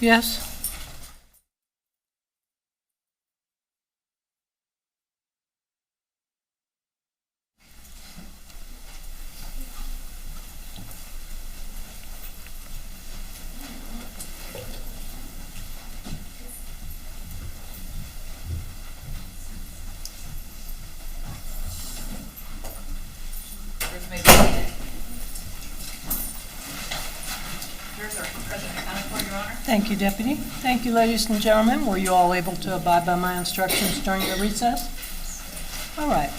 Yes. Thank you, Deputy. Thank you, ladies and gentlemen. Were you all able to abide by my instructions during the recess? All right.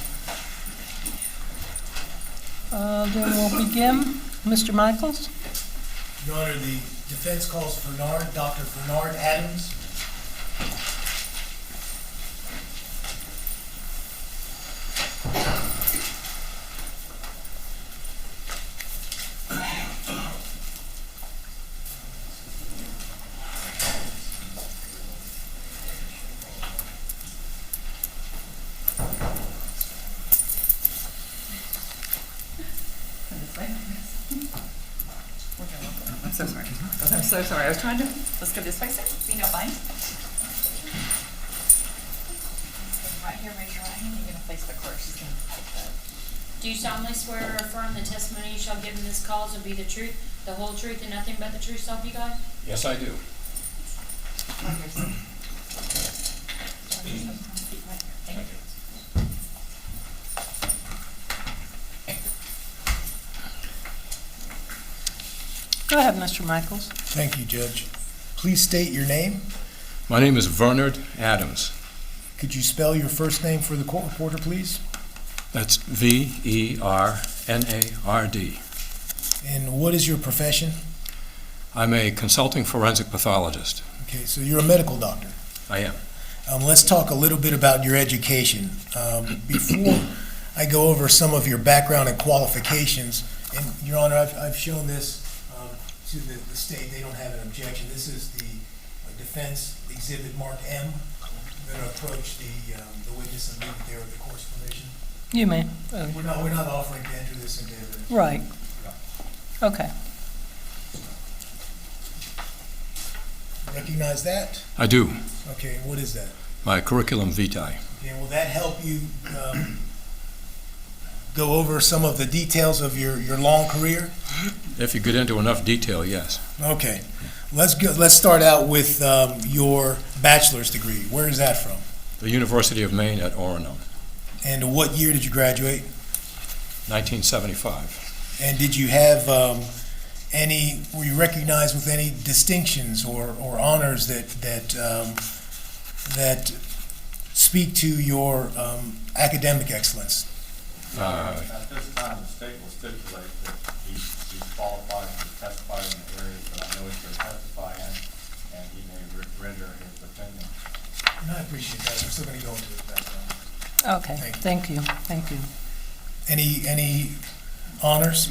Then we'll begin. Mr. Michaels? Your Honor, the defense calls Vernard, Dr. Vernard Adams. I'm so sorry. I'm so sorry. I was trying to, let's go this way, sir, if you don't mind. Right here, raise your right hand. You're going to face the clerk. She's going to take that. Do you solemnly swear or affirm the testimony you shall give in this cause will be the truth, the whole truth, and nothing but the truth, so help you God? Yes, I do. Right here, sir. Thank you. Go ahead, Mr. Michaels. Thank you, Judge. Please state your name. My name is Vernard Adams. Could you spell your first name for the court reporter, please? That's V-E-R-N-A-R-D. And what is your profession? I'm a consulting forensic pathologist. Okay, so you're a medical doctor. I am. Let's talk a little bit about your education. Before I go over some of your background and qualifications, and Your Honor, I've shown this to the state. They don't have an objection. This is the defense exhibit marked M. I'm going to approach the witness and leave it there with the court's permission. You may. We're not offering to enter this into evidence. Right. Okay. Recognize that? I do. Okay, what is that? My curriculum vitae. Okay, will that help you go over some of the details of your long career? If you get into enough detail, yes. Okay, let's start out with your bachelor's degree. Where is that from? The University of Maine at Coronal, And what year did you graduate? 1975. And did you have were you recognized with any distinctions or honors that speak to your academic excellence? At this time, the state will stipulate that he's qualified to testify in the areas that I know he's going to testify in, and he may render his opinion. And I appreciate that. We're still going to go into his background. Okay. Thank you. Thank you. Any honors?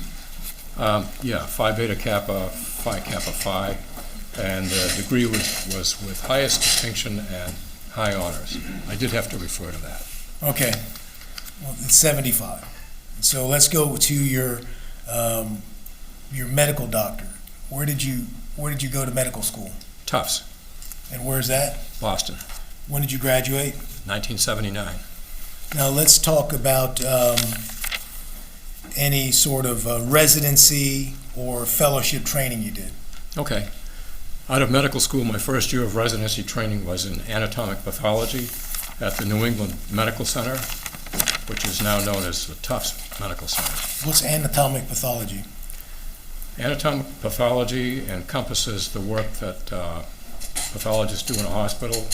Yeah, Phi Beta Kappa, Phi Kappa Phi, and the degree was with highest distinction and high honors. I did have to refer to that. Okay. Well, it's 75. So let's go to your medical doctor. Where did you go to medical school? Tufts, And where's that? Boston, When did you graduate? 1979. Now let's talk about any sort of residency or fellowship training you did. Okay. Out of medical school, my first year of residency training was in anatomic pathology at the New England Medical Center, which is now known as the Tufts Medical Center. What's anatomic pathology? Anatomic pathology encompasses the work that pathologists do in a hospital,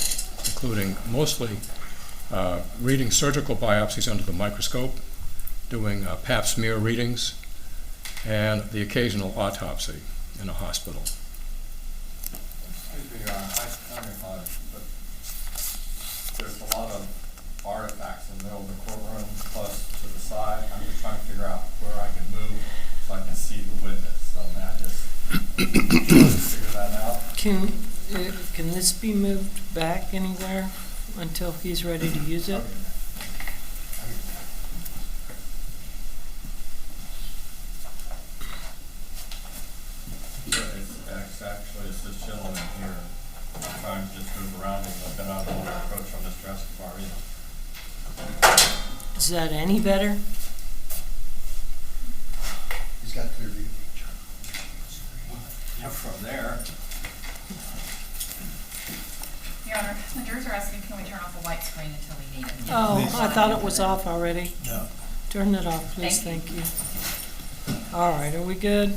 including mostly reading surgical biopsies under the microscope, doing pap smear readings, and the occasional autopsy in a hospital. Excuse me, Your Honor, I understand, but there's a lot of artifacts in the middle of the courtroom, plus to the side. I'm just trying to figure out where I can move so I can see the witness. So may I just figure that out? Can this be moved back anywhere until he's ready to use it? It's actually, it's this gentleman here. trying to just move around and I've been on the approach from Mr. Escobar, you know. Is that any better? He's got clear view. From there, Your Honor, the jurors are asking, can we turn off the white screen until we need it? Oh, Please. I thought it was off already. No. Turn it off, please, Thank thank you. All right, are we good?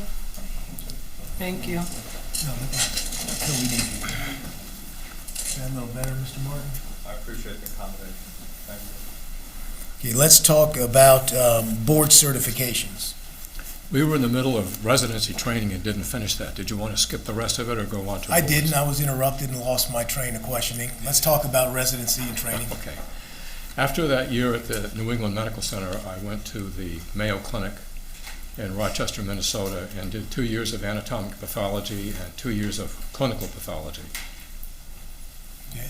Thank you. No, until we need you. Is that a little better, Mr. Martin? I appreciate the accommodation. Thank you. Okay, let's talk about board certifications. We were in the middle of residency training and didn't finish that. Did you want to skip the rest of it or go on to? I boards? didn't, I was interrupted and lost my train of questioning. Let's talk about residency and training. Okay. After that year at the New England Medical Center, I went to the Mayo Clinic in Rochester, Minnesota, and did 2 years of anatomic pathology and 2 years of clinical pathology. Okay.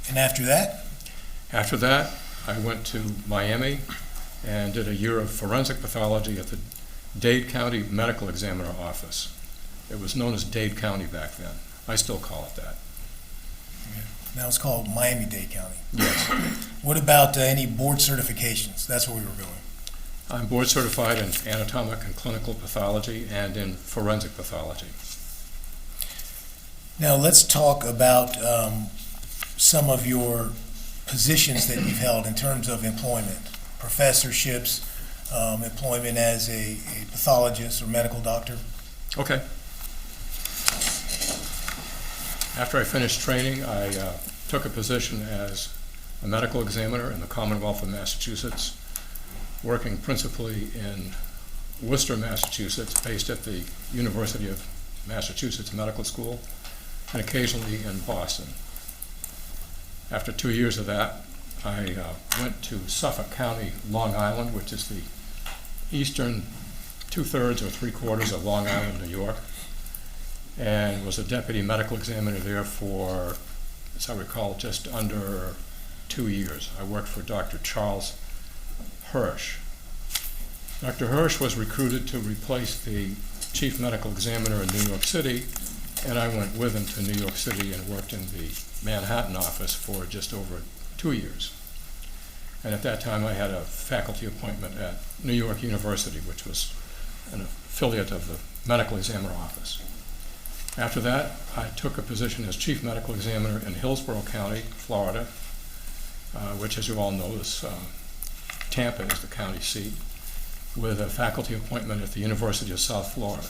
And after that? After that, I went to Miami and did a year of forensic pathology at the Dade County Medical Examiner Office. It was known as Dade County back then. I still call it that. Now it's called Miami-Dade County. Yes. What about any board certifications? That's where we were going. I'm board certified in anatomic and clinical pathology and in forensic pathology. Now let's talk about some of your positions that you've held in terms of employment, professorships, employment as a pathologist or medical doctor. Okay. After I finished training, I took a position as a medical examiner in the Commonwealth of Massachusetts, working principally in Worcester, Massachusetts, based at the University of Massachusetts Medical School, and occasionally in Boston. After 2 years of that, I went to Suffolk County, Long Island, which is the eastern 2/3 or 3/4 of Long Island, New York, and was a deputy medical examiner there for, as I recall, just under 2 years. I worked for Dr. Charles Hirsch. Dr. Hirsch was recruited to replace the chief medical examiner in New York City, and I went with him to New York City and worked in the Manhattan office for just over 2 years. And at that time, I had a faculty appointment at New York University, which was an affiliate of the medical examiner office. After that, I took a position as chief medical examiner in Hillsborough County, Florida, which, as you all know, is Tampa is the county seat, with a faculty appointment at the University of South Florida.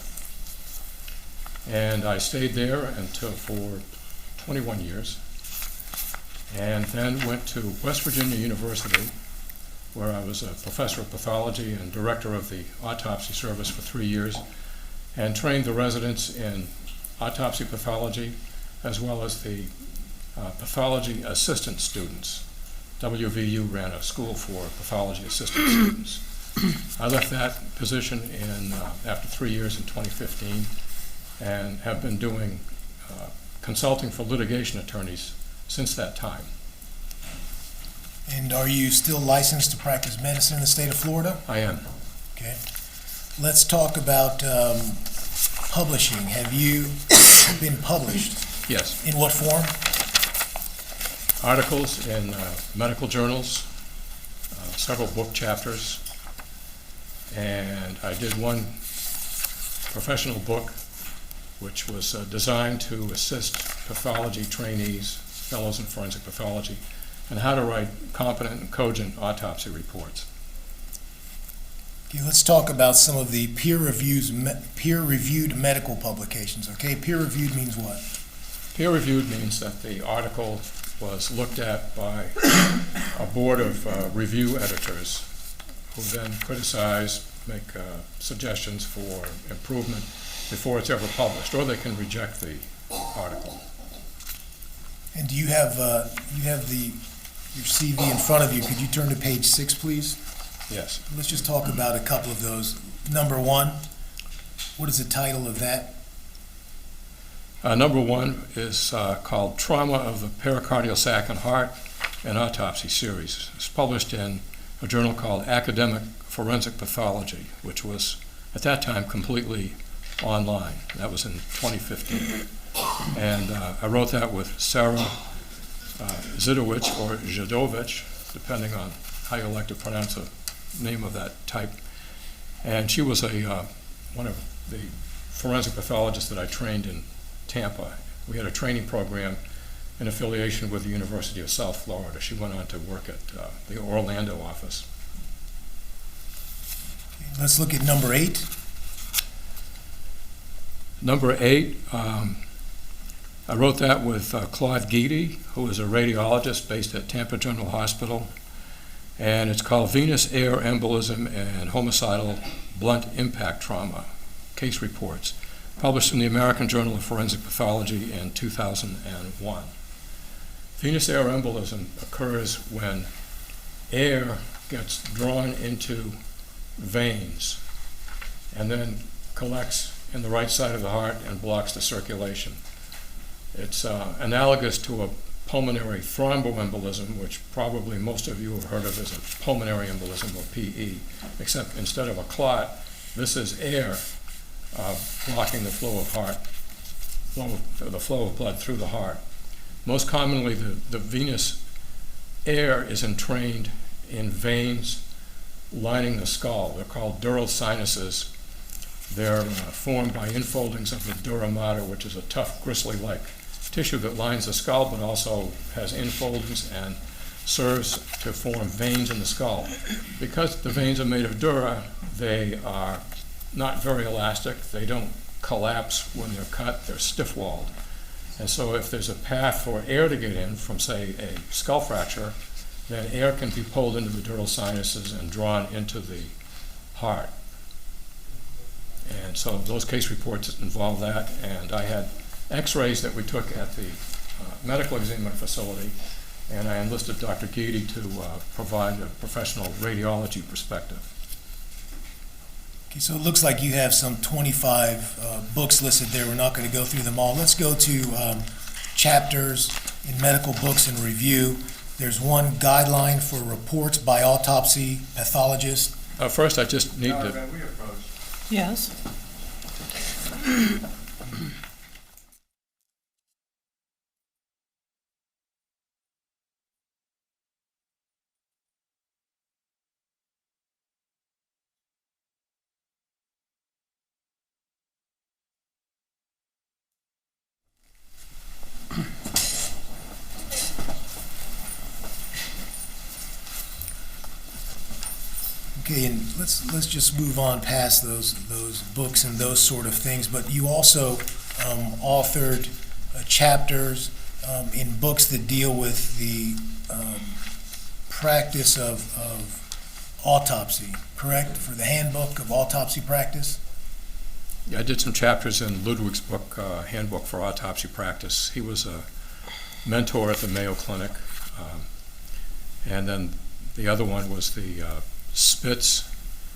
And I stayed there for 21 years, and then went to West Virginia University, where I was a professor of pathology and director of the autopsy service for 3 years, and trained the residents in autopsy pathology, as well as the pathology assistant students. WVU ran a school for pathology assistant students. I left that position after 3 years in 2015, and have been doing consulting for litigation attorneys since that time. And are you still licensed to practice medicine in the state of Florida? I am. Okay. Let's talk about publishing. Have you been published? Yes. In what form? Articles in medical journals, several book chapters, and I did one professional book which was designed to assist pathology trainees, fellows in forensic pathology, and how to write competent and cogent autopsy reports. Okay, let's talk about some of the peer-reviewed medical publications. Okay, peer-reviewed means what? Peer-reviewed means that the article was looked at by a board of review editors who then criticize, make suggestions for improvement before it's ever published, or they can reject the article. And do you have your CV in front of you? Could you turn to page 6, please? Yes. Let's just talk about a couple of those. Number 1, what is the title of that? Number 1 is called Trauma of the Pericardial Sac and Heart, an Autopsy Series. It's published in a journal called Academic Forensic Pathology, which was at that time completely online. That was in 2015. And I wrote that with Sarah Zidowich or Zidowich, depending on how you like to pronounce the name of that type. And she was one of the forensic pathologists that I trained in Tampa. We had a training program in affiliation with the University of South Florida. She went on to work at the Orlando office. Let's look at number 8. Number 8, I wrote that with Claude Guidi, who is a radiologist based at Tampa General Hospital, and it's called Venous Air Embolism and Homicidal Blunt Impact Trauma, Case Reports, published in the American Journal of Forensic Pathology in 2001. Venous air embolism occurs when air gets drawn into veins and then collects in the right side of the heart and blocks the circulation. It's analogous to a pulmonary thromboembolism, which probably most of you have heard of as a pulmonary embolism, or PE, except instead of a clot, this is air blocking the flow of the flow of blood through the heart. Most commonly, the venous air is entrained in veins lining the skull. They're called dural sinuses. They're formed by infoldings of the dura mater, which is a tough, gristly-like tissue that lines the skull, but also has infoldings and serves to form veins in the skull. Because the veins are made of dura, they are not very elastic. They don't collapse when they're cut. They're stiff-walled. And so if there's a path for air to get in from, say, a skull fracture, then air can be pulled into the dural sinuses and drawn into the heart. And so those case reports involve that, and I had x-rays that we took at the medical examiner facility, and I enlisted Dr. Guidi to provide a professional radiology perspective. Okay, so it looks like you have some 25 books listed there. We're not going to go through them all. Let's go to chapters in medical books and review. There's one guideline for reports by autopsy pathologist. First, I just need to... Can we approach? Yes. Okay, and let's just move on past those books and those sort of things. But you also authored chapters in books that deal with the practice of autopsy, correct? For the handbook of autopsy practice. I did some chapters in Ludwig's book, Handbook for Autopsy Practice. He was a mentor at the Mayo Clinic. And then the other one was the Spitz.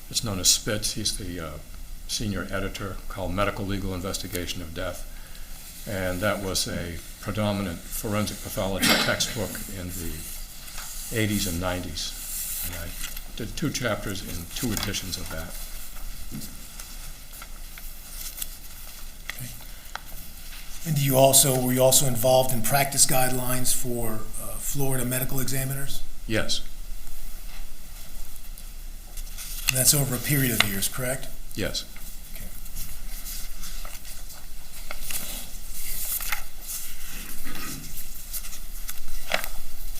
It's known as Spitz. He's the senior editor, called Medical Legal Investigation of Death. And that was a predominant forensic pathology textbook in the 80s and 90s. And I did 2 chapters in 2 editions of that. And were you also involved in practice guidelines for Florida medical examiners? Yes. And that's over a period of years, correct? Yes. Okay.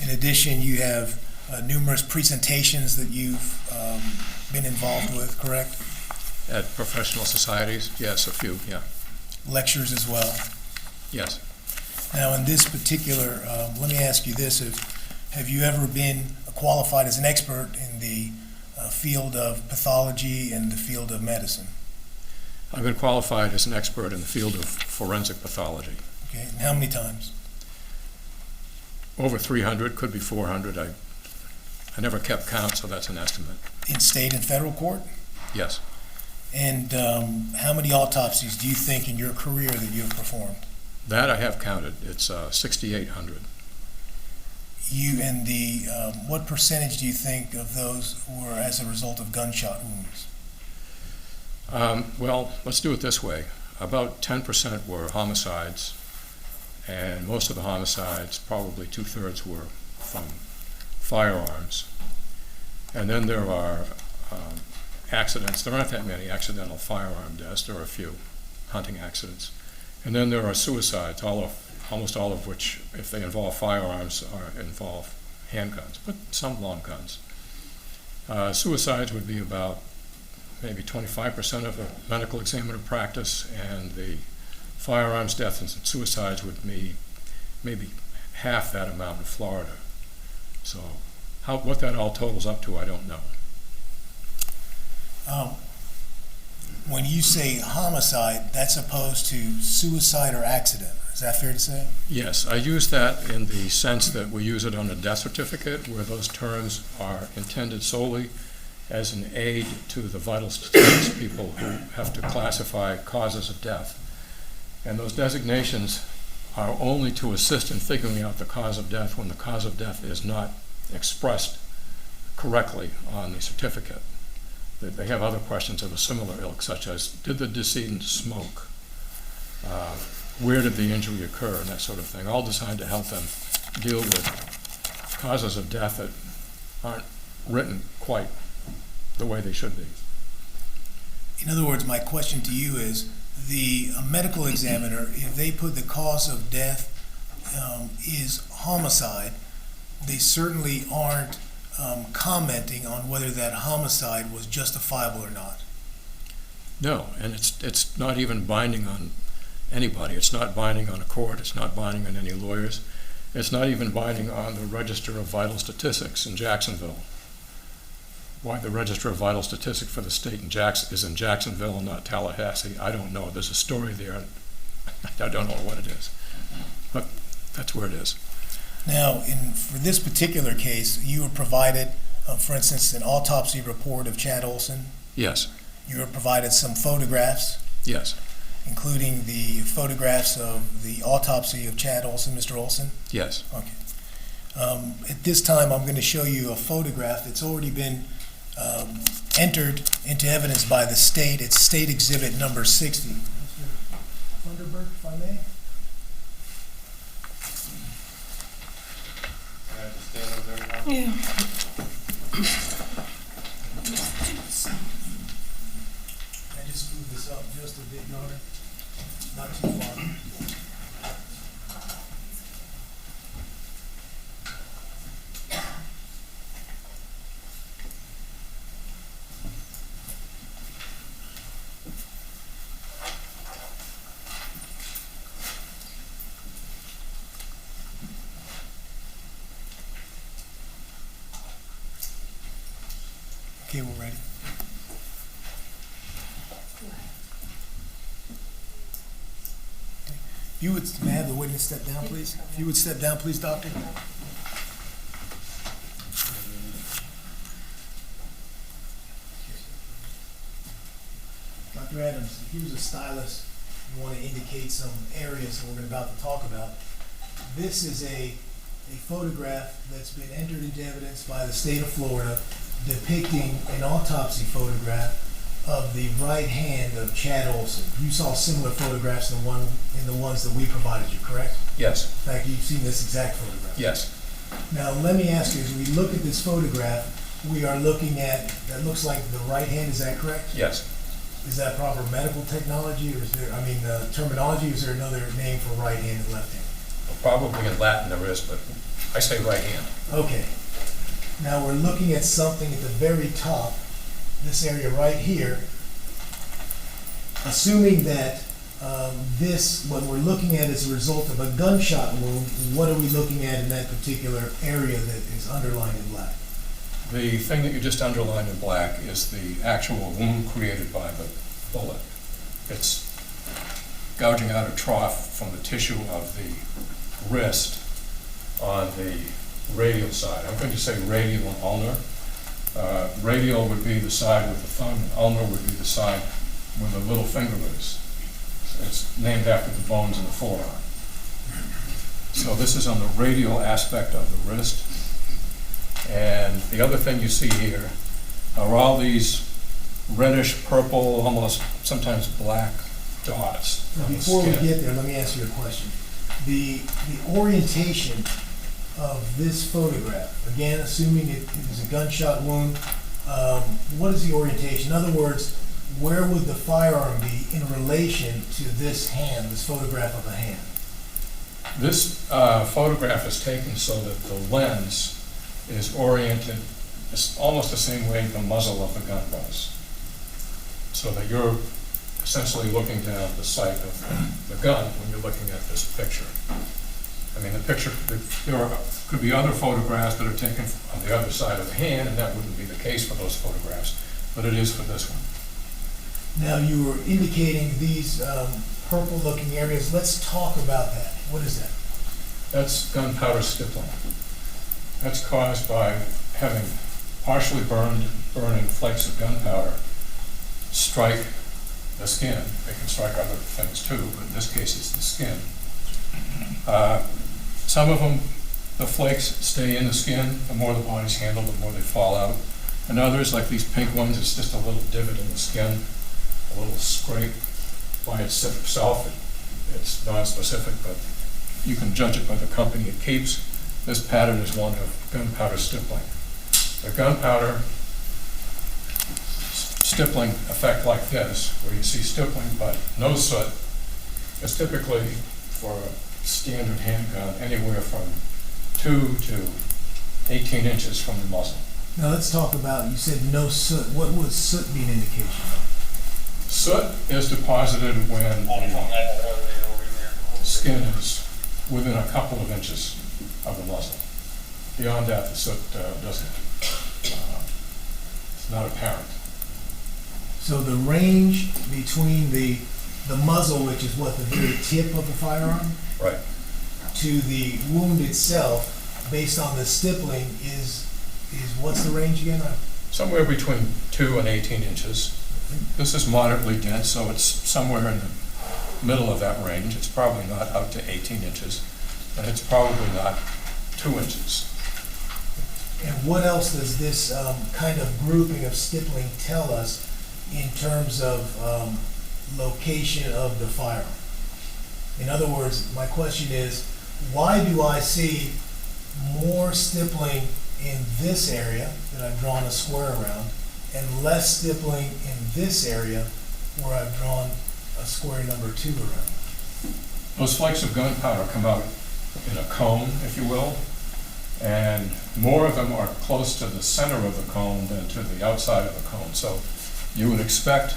In addition, you have numerous presentations that you've been involved with, correct? At professional societies? Yes, a few, yeah. Lectures as well. Yes. Now, in this particular, let me ask you this: have you ever been qualified as an expert in the field of pathology and the field of medicine? I've been qualified as an expert in the field of forensic pathology. Okay, and how many times? Over 300, could be 400. I never kept count, so that's an estimate. In state and federal court? Yes. And how many autopsies do you think in your career that you have performed? That I have counted. It's 6,800. What percentage do you think of those were as a result of gunshot wounds? Well, let's do it this way. About 10% were homicides, and most of the homicides, probably 2/3, were from firearms. And then there are accidents. There aren't that many accidental firearm deaths. There are a few hunting accidents. And then there are suicides, almost all of which, if they involve firearms, involve handguns, but some long guns. Suicides would be about maybe 25% of a medical examiner practice, and the firearms deaths and suicides would be maybe half that amount in Florida. So what that all totals up to, I don't know. When you say homicide, that's opposed to suicide or accident. Is that fair to say? Yes, I use that in the sense that we use it on a death certificate, where those terms are intended solely as an aid to the vital statistics people who have to classify causes of death. And those designations are only to assist in figuring out the cause of death when the cause of death is not expressed correctly on the certificate. They have other questions of a similar ilk, such as, did the decedent smoke? Where did the injury occur, and that sort of thing, all designed to help them deal with causes of death that aren't written quite the way they should be. In other words, my question to you is, the medical examiner, if they put the cause of death is homicide, they certainly aren't commenting on whether that homicide was justifiable or not. No, and it's not even binding on anybody. It's not binding on a court. It's not binding on any lawyers. It's not even binding on the Register of Vital Statistics in Jacksonville. Why the Register of Vital Statistics for the state is in Jacksonville and not Tallahassee, I don't know. There's a story there. I don't know what it is, but that's where it is. Now, for this particular case, you were provided, for instance, an autopsy report of Chad Oulson. Yes, You were provided some photographs, yes, including the photographs of the autopsy of Chad Oulson, Mr. Olson. yes. Okay. At this time, I'm going to show you a photograph that's already been entered into evidence by the state. It's State Exhibit number 60. Mr. Funderburg, if I may. Can I just stand over there now? Yeah. I just move this up just a bit, Your Honor. Not too far. Okay, we're ready. If you would, may I have the witness step down, please? If you would step down, please, Doctor. Dr. Adams, here's a stylus. You want to indicate some areas that we're about to talk about. This is a photograph that's been entered into evidence by the state of Florida depicting an autopsy photograph of the right hand of Chad Oulson. You saw similar photographs in the ones that we provided you, correct? Yes, In fact, you've seen this exact photograph. yes. Now, let me ask you, as we look at this photograph, we are looking at, that looks like the right hand, is that correct? Yes. Is that proper medical technology, or is there, terminology, or is there another name for right hand and left hand? Probably in Latin there is, but I say right hand. Okay. Now we're looking at something at the very top, this area right here. Assuming that what we're looking at is a result of a gunshot wound, what are we looking at in that particular area that is underlined in black? The thing that you just underlined in black is the actual wound created by the bullet. It's gouging out a trough from the tissue of the wrist on the radial side. I'm going to say radial and ulnar. Radial would be the side with the thumb, and ulnar would be the side where the little finger is. It's named after the bones in the forearm. So this is on the radial aspect of the wrist. And the other thing you see here are all these reddish purple, almost sometimes black dots Now, on the before we skin. get there, let me ask you a question. the orientation of this photograph, again, assuming it is a gunshot wound, what is the orientation? In other words, where would the firearm be in relation to this hand, this photograph of a hand? This photograph is taken so that the lens is oriented almost the same way the muzzle of the gun was. So that you're essentially looking down the sight of the gun when you're looking at this picture. I mean, the picture, could be other photographs that are taken on the other side of the hand, and that wouldn't be the case for those photographs, but it is for this one. Now, you were indicating these purple-looking areas. Let's talk about that. What is that? That's gunpowder stippling. That's caused by having partially burning flakes of gunpowder strike the skin. They can strike other things too, but in this case it's the skin. Some of them, the flakes stay in the skin. The more the body's handled, the more they fall out. And others, like these pink ones, it's just a little divot in the skin, a little scrape by itself. It's non-specific, but you can judge it by the company it keeps. This pattern is one of gunpowder stippling. The gunpowder stippling effect like this, where you see stippling but no soot, is typically for a standard handgun anywhere from 2 to 18 inches from the muzzle. Now, let's talk about, you said no soot. What would soot be an indication of? Soot is deposited when the skin is within a couple of inches of the muzzle. Beyond that, the soot doesn't, it's not apparent. So the range between the muzzle, which is what, the very tip of the firearm, Right. to the wound itself, based on the stippling, is what's the range again? Somewhere between 2 and 18 inches. This is moderately dense, so it's somewhere in the middle of that range. It's probably not up to 18 inches, and it's probably not 2 inches. And what else does this kind of grouping of stippling tell us in terms of location of the firearm? In other words, my question is, why do I see more stippling in this area that I've drawn a square around, and less stippling in this area where I've drawn a square number 2 around? Those flakes of gunpowder come out in a cone, if you will, and more of them are close to the center of the cone than to the outside of the cone. So you would expect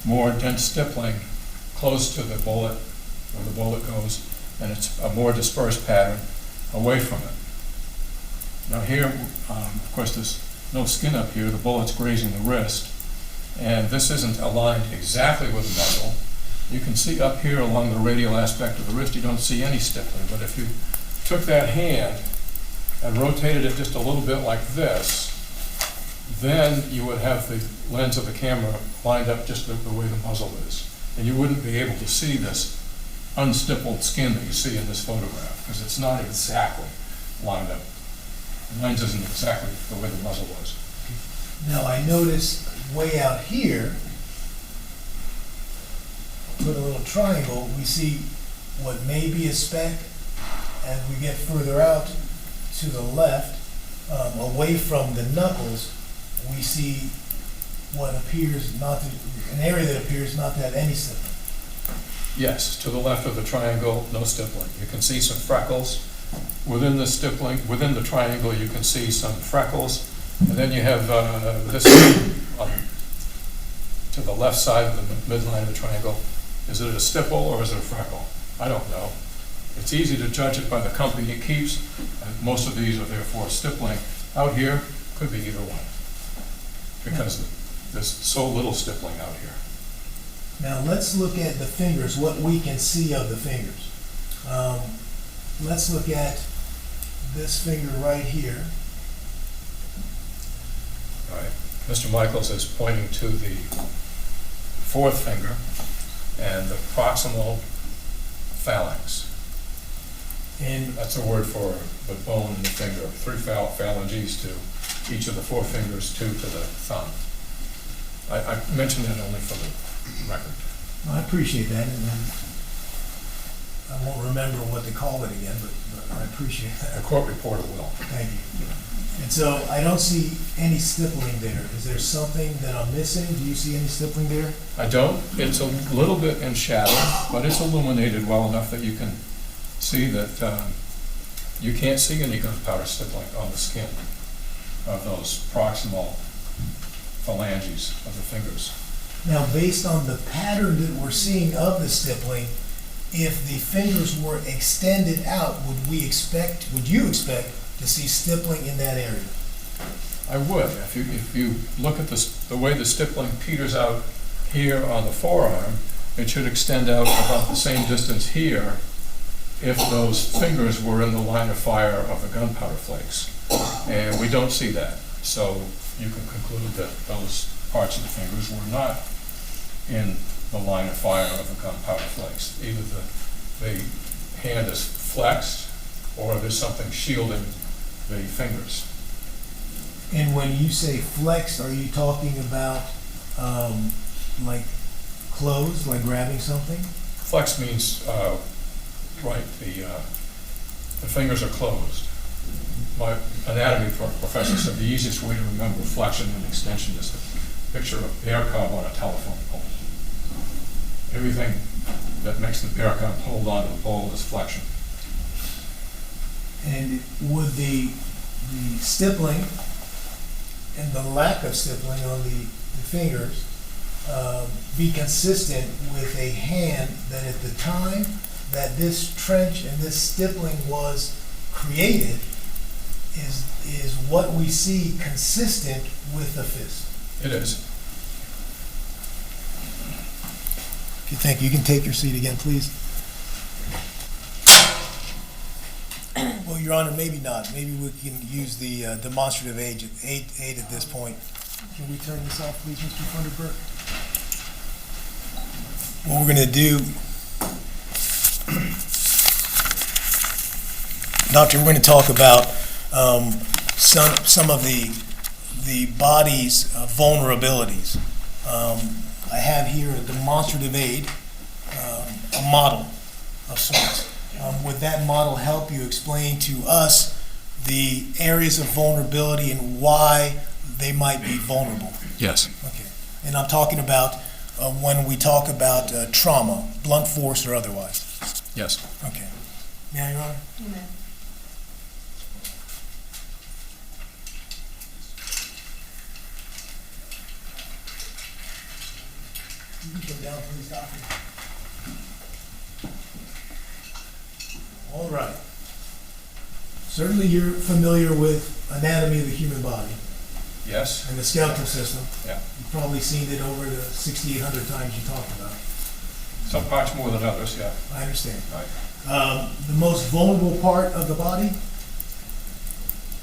more dense stippling close to the bullet, where the bullet goes, and it's a more dispersed pattern away from it. Now here, of course, there's no skin up here. The bullet's grazing the wrist, and this isn't aligned exactly with the muzzle. You can see up here along the radial aspect of the wrist, you don't see any stippling, but if you took that hand and rotated it just a little bit like this, then you would have the lens of the camera lined up just the way the muzzle is. And you wouldn't be able to see this unstippled skin that you see in this photograph, because it's not exactly lined up. The lens isn't exactly the way the muzzle was. Now, I notice way out here, put a little triangle, we see what may be a speck. As we get further out to the left, away from the knuckles, we see what appears not to, an area that appears not to have any stippling. Yes, to the left of the triangle, no stippling. You can see some freckles. Within the stippling, within the triangle, you can see some freckles. And then you have this to the left side of the midline of the triangle. Is it a stipple or is it a freckle? I don't know. It's easy to judge it by the company it keeps, and most of these are therefore stippling. Out here, could be either one, because there's so little stippling out here. Now, let's look at the fingers, what we can see of the fingers. Let's look at this finger right here. All right. Mr. Michaels is pointing to the fourth finger and the proximal phalanx. And That's a word for the bone in the finger. 3 phalanges to each of the 4 fingers, 2 to the thumb. I mentioned that only for the record. I appreciate that. And I won't remember what to call it again, but I appreciate The that. court reporter will. Thank you. And so I don't see any stippling there. Is there something that I'm missing? Do you see any stippling there? I don't. It's a little bit in shadow, but it's illuminated well enough that you can see that you can't see any gunpowder stippling on the skin of those proximal phalanges of the fingers. Now, based on the pattern that we're seeing of the stippling, if the fingers were extended out, would you expect to see stippling in that area? I would. If you look at the way the stippling peters out here on the forearm, it should extend out about the same distance here if those fingers were in the line of fire of the gunpowder flakes. And we don't see that. So you can conclude that those parts of the fingers were not in the line of fire of the gunpowder flakes. Either the hand is flexed or there's something shielding the fingers. And when you say flex, are you talking about like closed, like grabbing something? Flex means, the fingers are closed. My anatomy professor said the easiest way to remember flexion and extension is to picture a bear cub on a telephone pole. Everything that makes the bear cub hold on to the pole is flexion. And would the stippling and the lack of stippling on the fingers be consistent with a hand that at the time that this trench and this stippling was created is what we see consistent with the fist? It is. Okay, thank you. You can take your seat again, please. Well, Your Honor, maybe not. Maybe we can use the demonstrative aid at this point. Can we turn this off, please, Mr. Funderburk? What we're going to do, Doctor, we're going to talk about some of the body's vulnerabilities. I have here a demonstrative aid, a model of sorts. Would that model help you explain to us the areas of vulnerability and why they might be vulnerable? Yes. Okay. And I'm talking about when we talk about trauma, blunt force or otherwise. Yes. Okay. May I, Your Honor? Amen. You can come down, please, Doctor. All right. Certainly you're familiar with anatomy of the human body Yes. and the skeletal system. Yeah. You've probably seen it over the 6,800 times you talked about. Some parts more than others, yeah. I understand. Right. The most vulnerable part of the body?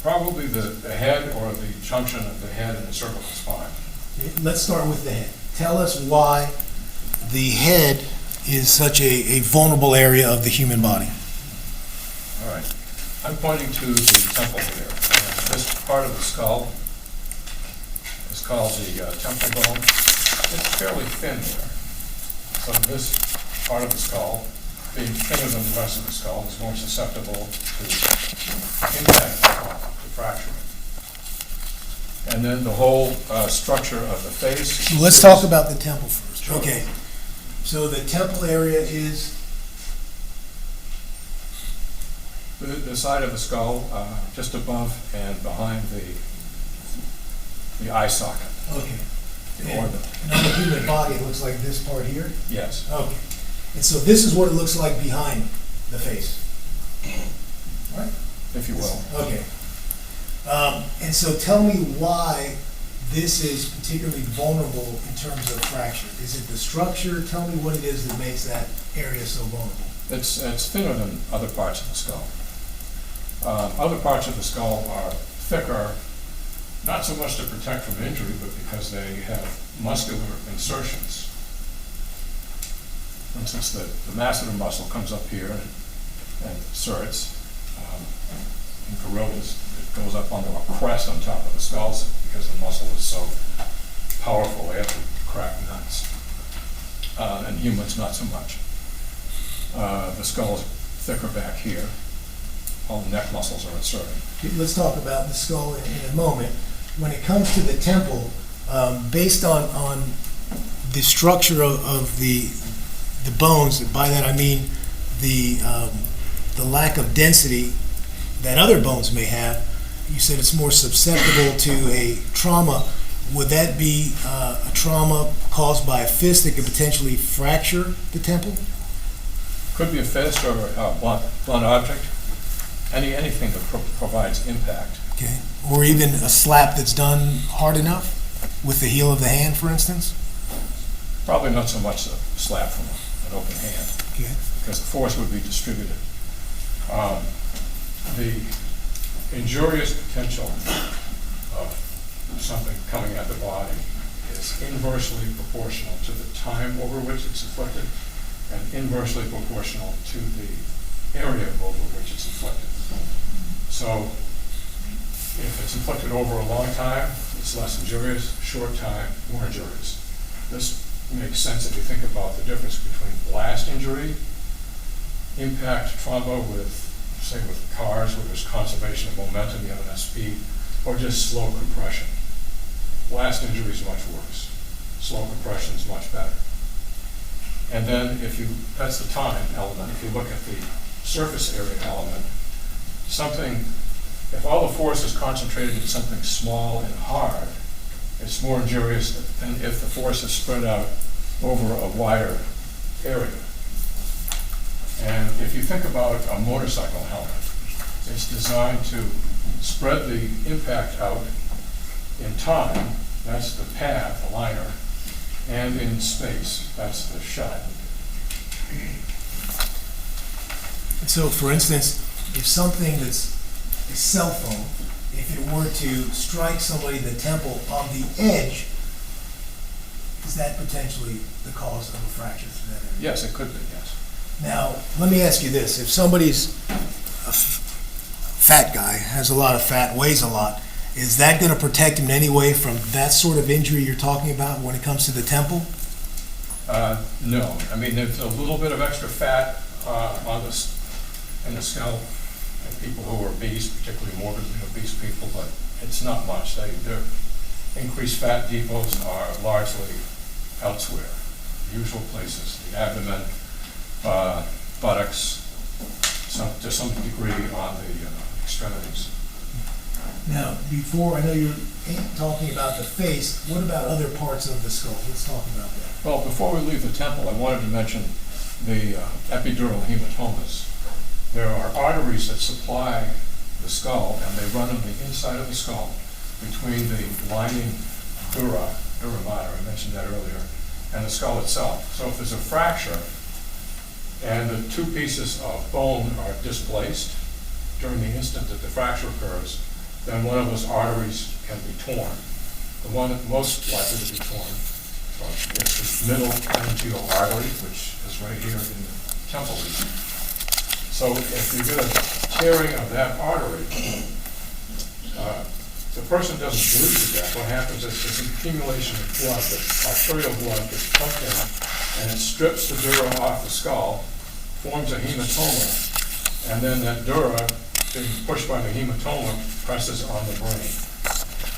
Probably the head or the junction of the head and the cervical spine. Let's start with the head. Tell us why the head is such a vulnerable area of the human body. All right. I'm pointing to the temple here. And this part of the skull is called the temple bone. It's fairly thin there. So this part of the skull, being thinner than the rest of the skull, is more susceptible to impact, to fracturing. And then the whole structure of the face. So let's talk about the temple first. Sure. Okay. So the temple area is, The side of the skull, just above and behind the eye socket. okay. The And orbit. on the human body, it looks like this part here. Yes. Okay. And so this is what it looks like behind the face. Right? If you will. Okay. And so tell me why this is particularly vulnerable in terms of fracture. Is it the structure? Tell me what it is that makes that area so vulnerable. It's thinner than other parts of the skull. Other parts of the skull are thicker, not so much to protect from injury, but because they have muscular insertions. For instance, the masseter muscle comes up here and inserts. In carotids, it goes up onto a crest on top of the skull because the muscle is so powerful they have to crack nuts. And humans, not so much. The skull is thicker back here. All the neck muscles are inserted. Let's talk about the skull in a moment. When it comes to the temple, based on the structure of the bones, by that I mean the lack of density that other bones may have, you said it's more susceptible to a trauma. Would that be a trauma caused by a fist that could potentially fracture the temple? Could be a fist or a blunt object. Anything that provides impact. Okay. Or even a slap that's done hard enough with the heel of the hand, for instance? Probably not so much a slap from an open hand, Okay. because the force would be distributed. The injurious potential of something coming at the body is inversely proportional to the time over which it's inflicted and inversely proportional to the area over which it's inflicted. So if it's inflicted over a long time, it's less injurious, short time, more injurious. This makes sense if you think about the difference between blast injury, impact trauma with, say, with cars where there's conservation of momentum, you have enough speed, or just slow compression. Blast injury is much worse. Slow compression is much better. And then that's the time element. If you look at the surface area element, if all the force is concentrated in something small and hard, it's more injurious than if the force is spread out over a wider area. And if you think about a motorcycle helmet, it's designed to spread the impact out in time, that's the pad, the liner, and in space, that's the shell. So, for instance, if something that's a cell phone, if it were to strike somebody in the temple on the edge, is that potentially the cause of a fracture through that area? Yes, it could be, yes. Now, let me ask you this. If somebody's a fat guy, has a lot of fat, weighs a lot, is that going to protect him in any way from that sort of injury you're talking about when it comes to the temple? No. I mean, there's a little bit of extra fat in the scalp, and people who are obese, particularly morbidly obese people, but it's not much. Their increased fat depots are largely elsewhere, usual places, the abdomen, buttocks, to some degree on the extremities. Now, before, I know you're talking about the face, what about other parts of the skull? Let's talk about that. Well, before we leave the temple, I wanted to mention the epidural hematomas. There are arteries that supply the skull, and they run on the inside of the skull between the lining dura mater, I mentioned that earlier, and the skull itself. So if there's a fracture and the two pieces of bone are displaced during the instant that the fracture occurs, then one of those arteries can be torn. The one most likely to be torn is the middle laryngeal artery, which is right here in the temple region. So if you get a tearing of that artery, the person doesn't bleed to death. What happens is there's an accumulation of blood, arterial blood gets pumped in, and it strips the dura off the skull, forms a hematoma, and then that dura, being pushed by the hematoma, presses on the brain.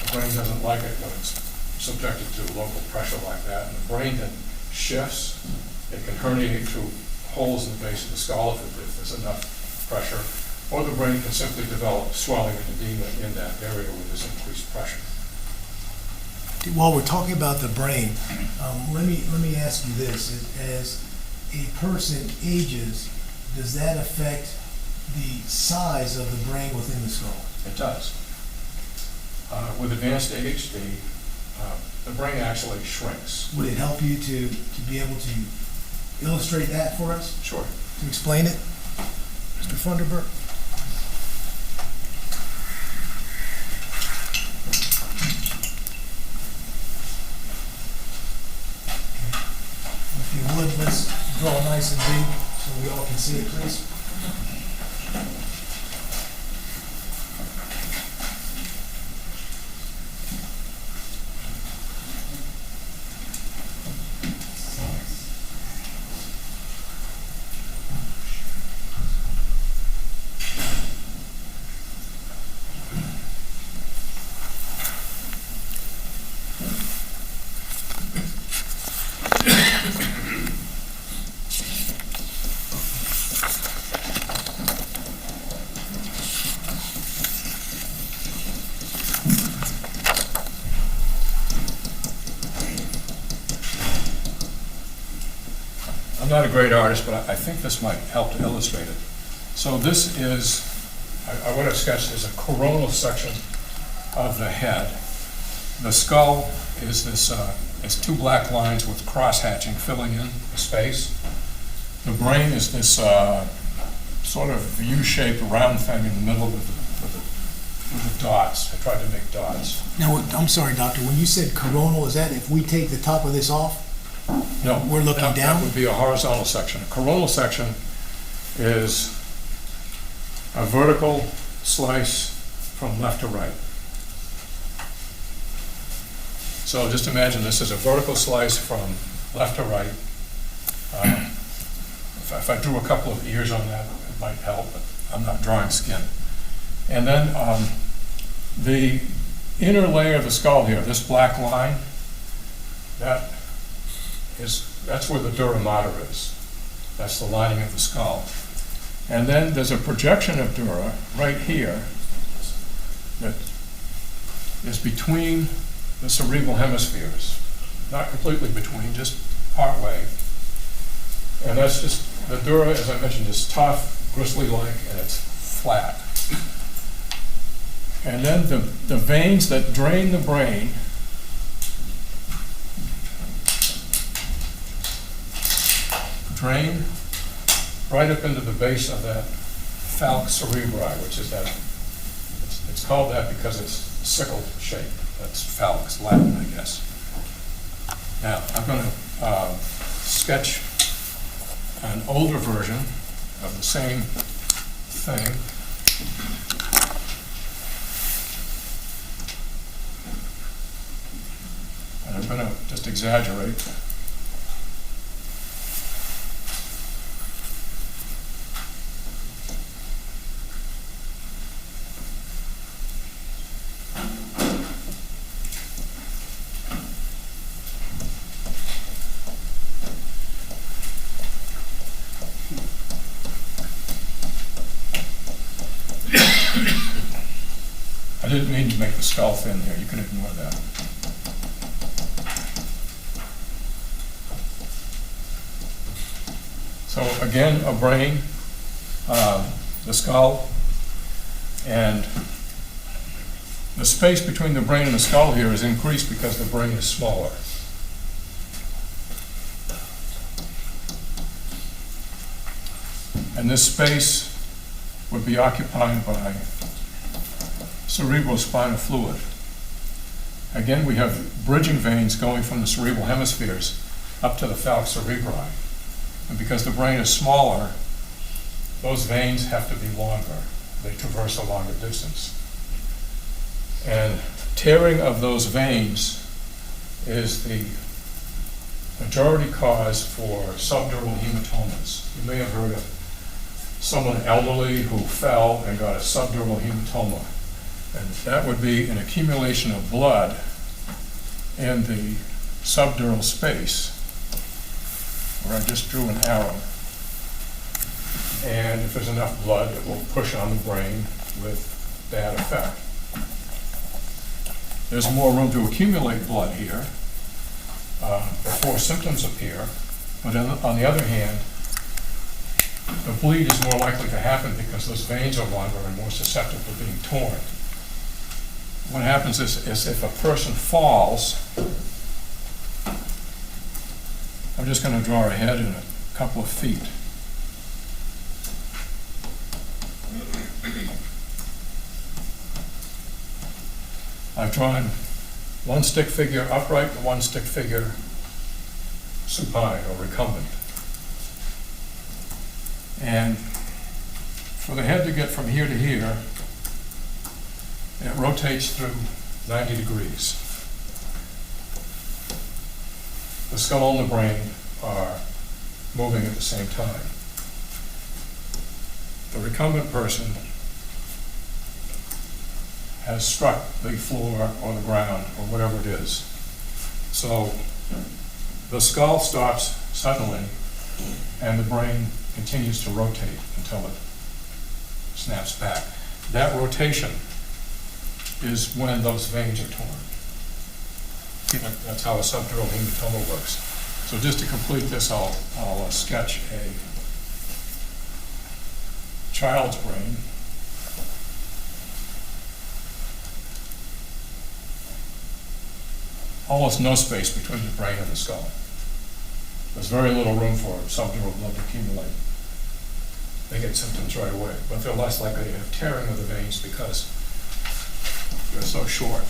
The brain doesn't like it when it's subjected to local pressure like that, and the brain then shifts. It can herniate through holes in the base of the skull if there's enough pressure, or the brain can simply develop swelling and edema in that area with this increased pressure. While we're talking about the brain, let me ask you this. As a person ages, does that affect the size of the brain within the skull? It does. With advanced age, the brain actually shrinks. Would it help you to be able to illustrate that for us? Sure. To explain it? Mr. Funderburk? If you would, let's draw nice and big so we all can see it, please. not a great artist, but I think this might help to illustrate it. So this is, I would have sketched as a coronal section of the head. The skull is this, is two black lines with cross-hatching filling in the space. The brain is this sort of U-shaped round thing in the middle with the dots. I tried to make dots. Now, I'm sorry, doctor, when you said coronal, is that if we take the top of this off? No, We're looking that down? would be a horizontal section. A coronal section is a vertical slice from left to right. So just imagine this is a vertical slice from left to right. If I drew a couple of ears on that, it might help, but I'm not drawing skin. And then the inner layer of the skull here, this black line, that's where the dura mater is. That's the lining of the skull. And then there's a projection of dura right here that is between the cerebral hemispheres. Not completely between, just part way. And that's just, the dura, as I mentioned, is tough, gristly-like, and it's flat. And then the veins that drain the brain drain right up into the base of that falx cerebri, which is that, it's called that because it's sickle shape. That's falx, Latin, I guess. Now, I'm going to sketch an older version of the same thing. And I'm going to just exaggerate. I didn't mean to make the skull thin there. You can ignore that. So again, a brain, the skull, and the space between the brain and the skull here is increased because the brain is smaller. And this space would be occupied by cerebrospinal fluid. Again, we have bridging veins going from the cerebral hemispheres up to the falx cerebri. And because the brain is smaller, those veins have to be longer. They traverse a longer distance. And tearing of those veins is the majority cause for subdural hematomas. You may have heard of someone elderly who fell and got a subdural hematoma. And that would be an accumulation of blood in the subdural space, where I just drew an arrow. And if there's enough blood, it will push on the brain with bad effect. There's more room to accumulate blood here before symptoms appear, but on the other hand, the bleed is more likely to happen because those veins are longer and more susceptible to being torn. What happens is if a person falls, I'm just going to draw a head in a couple of feet. I've drawn one stick figure upright and one stick figure supine or recumbent. And for the head to get from here to here, it rotates through 90 degrees. The skull and the brain are moving at the same time. The recumbent person has struck the floor or the ground or whatever it is. So the skull stops suddenly and the brain continues to rotate until it snaps back. That rotation is when those veins are torn. That's how a subdural hematoma works. So just to complete this, I'll sketch a child's brain. Almost no space between the brain and the skull. There's very little room for subdural blood to accumulate. They get symptoms right away, but they're less likely to have tearing of the veins because they're so short.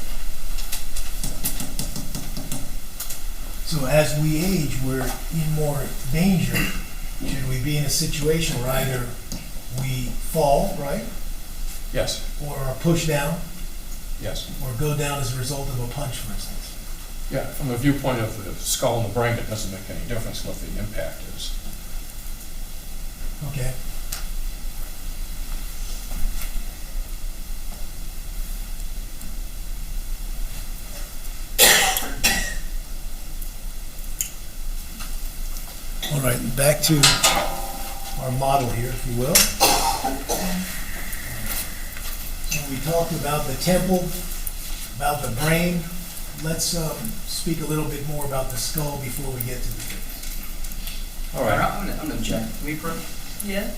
So as we age, we're in more danger. Should we be in a situation where either we fall, right, Yes, or are pushed down, yes. or go down as a result of a punch, for instance? Yeah, from the viewpoint of the skull and the brain, it doesn't make any difference what the impact is. Okay. All right, back to our model here, if you will. So we talked about the temple, about the brain. Let's speak a little bit more about the skull before we get to the face. All right. I'm gonna check. Can we print? Yeah?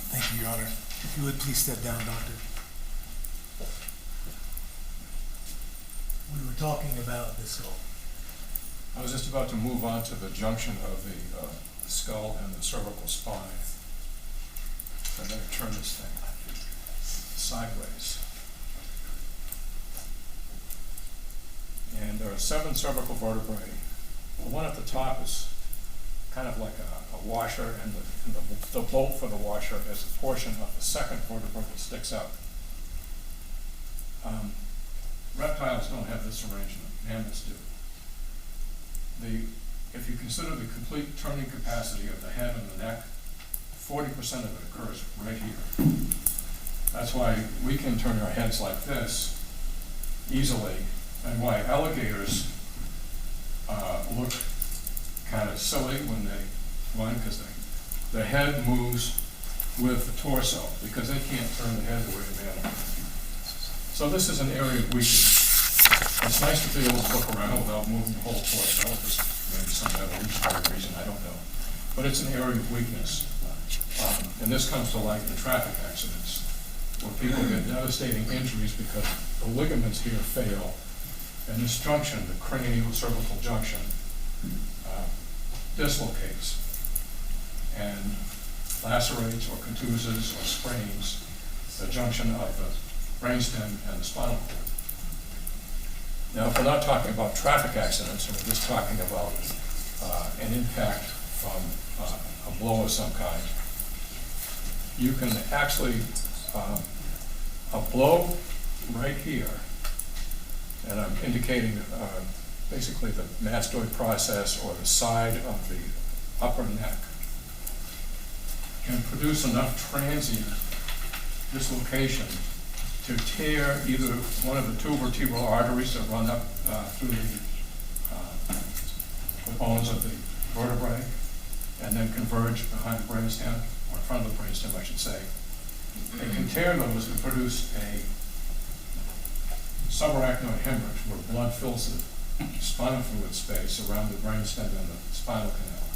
Thank you, Your Honor. If you would please step down, Doctor. We were talking about the skull. I was just about to move on to the junction of the skull and the cervical spine. I'm going to turn this thing sideways. And there are 7 cervical vertebrae. The one at the top is kind of like a washer, and the bolt for the washer is a portion of the second vertebra that sticks out. Reptiles don't have this arrangement, mammals do. If you consider the complete turning capacity of the head and the neck, 40% of it occurs right here. That's why we can turn our heads like this easily, and why alligators look kind of silly when they run, because the head moves with the torso, because they can't turn the head the way a man can. So this is an area of weakness. It's nice to be able to look around without moving the whole torso, for maybe some evolutionary reason, I don't know. But it's an area of weakness. And this comes to light in traffic accidents, where people get devastating injuries because the ligaments here fail, and this junction, the cranial-cervical junction, dislocates and lacerates or contuses or sprains the junction of the brainstem and the spinal cord. Now, if we're not talking about traffic accidents, we're just talking about an impact from a blow of some kind, you can actually, a blow right here, and I'm indicating basically the mastoid process or the side of the upper neck, can produce enough transient dislocation to tear either one of the 2 vertebral arteries that run up through the bones of the vertebrae and then converge behind the brainstem, or in front of the brainstem, I should say. It can tear those and produce a subarachnoid hemorrhage where blood fills the spinal fluid space around the brainstem and the spinal canal.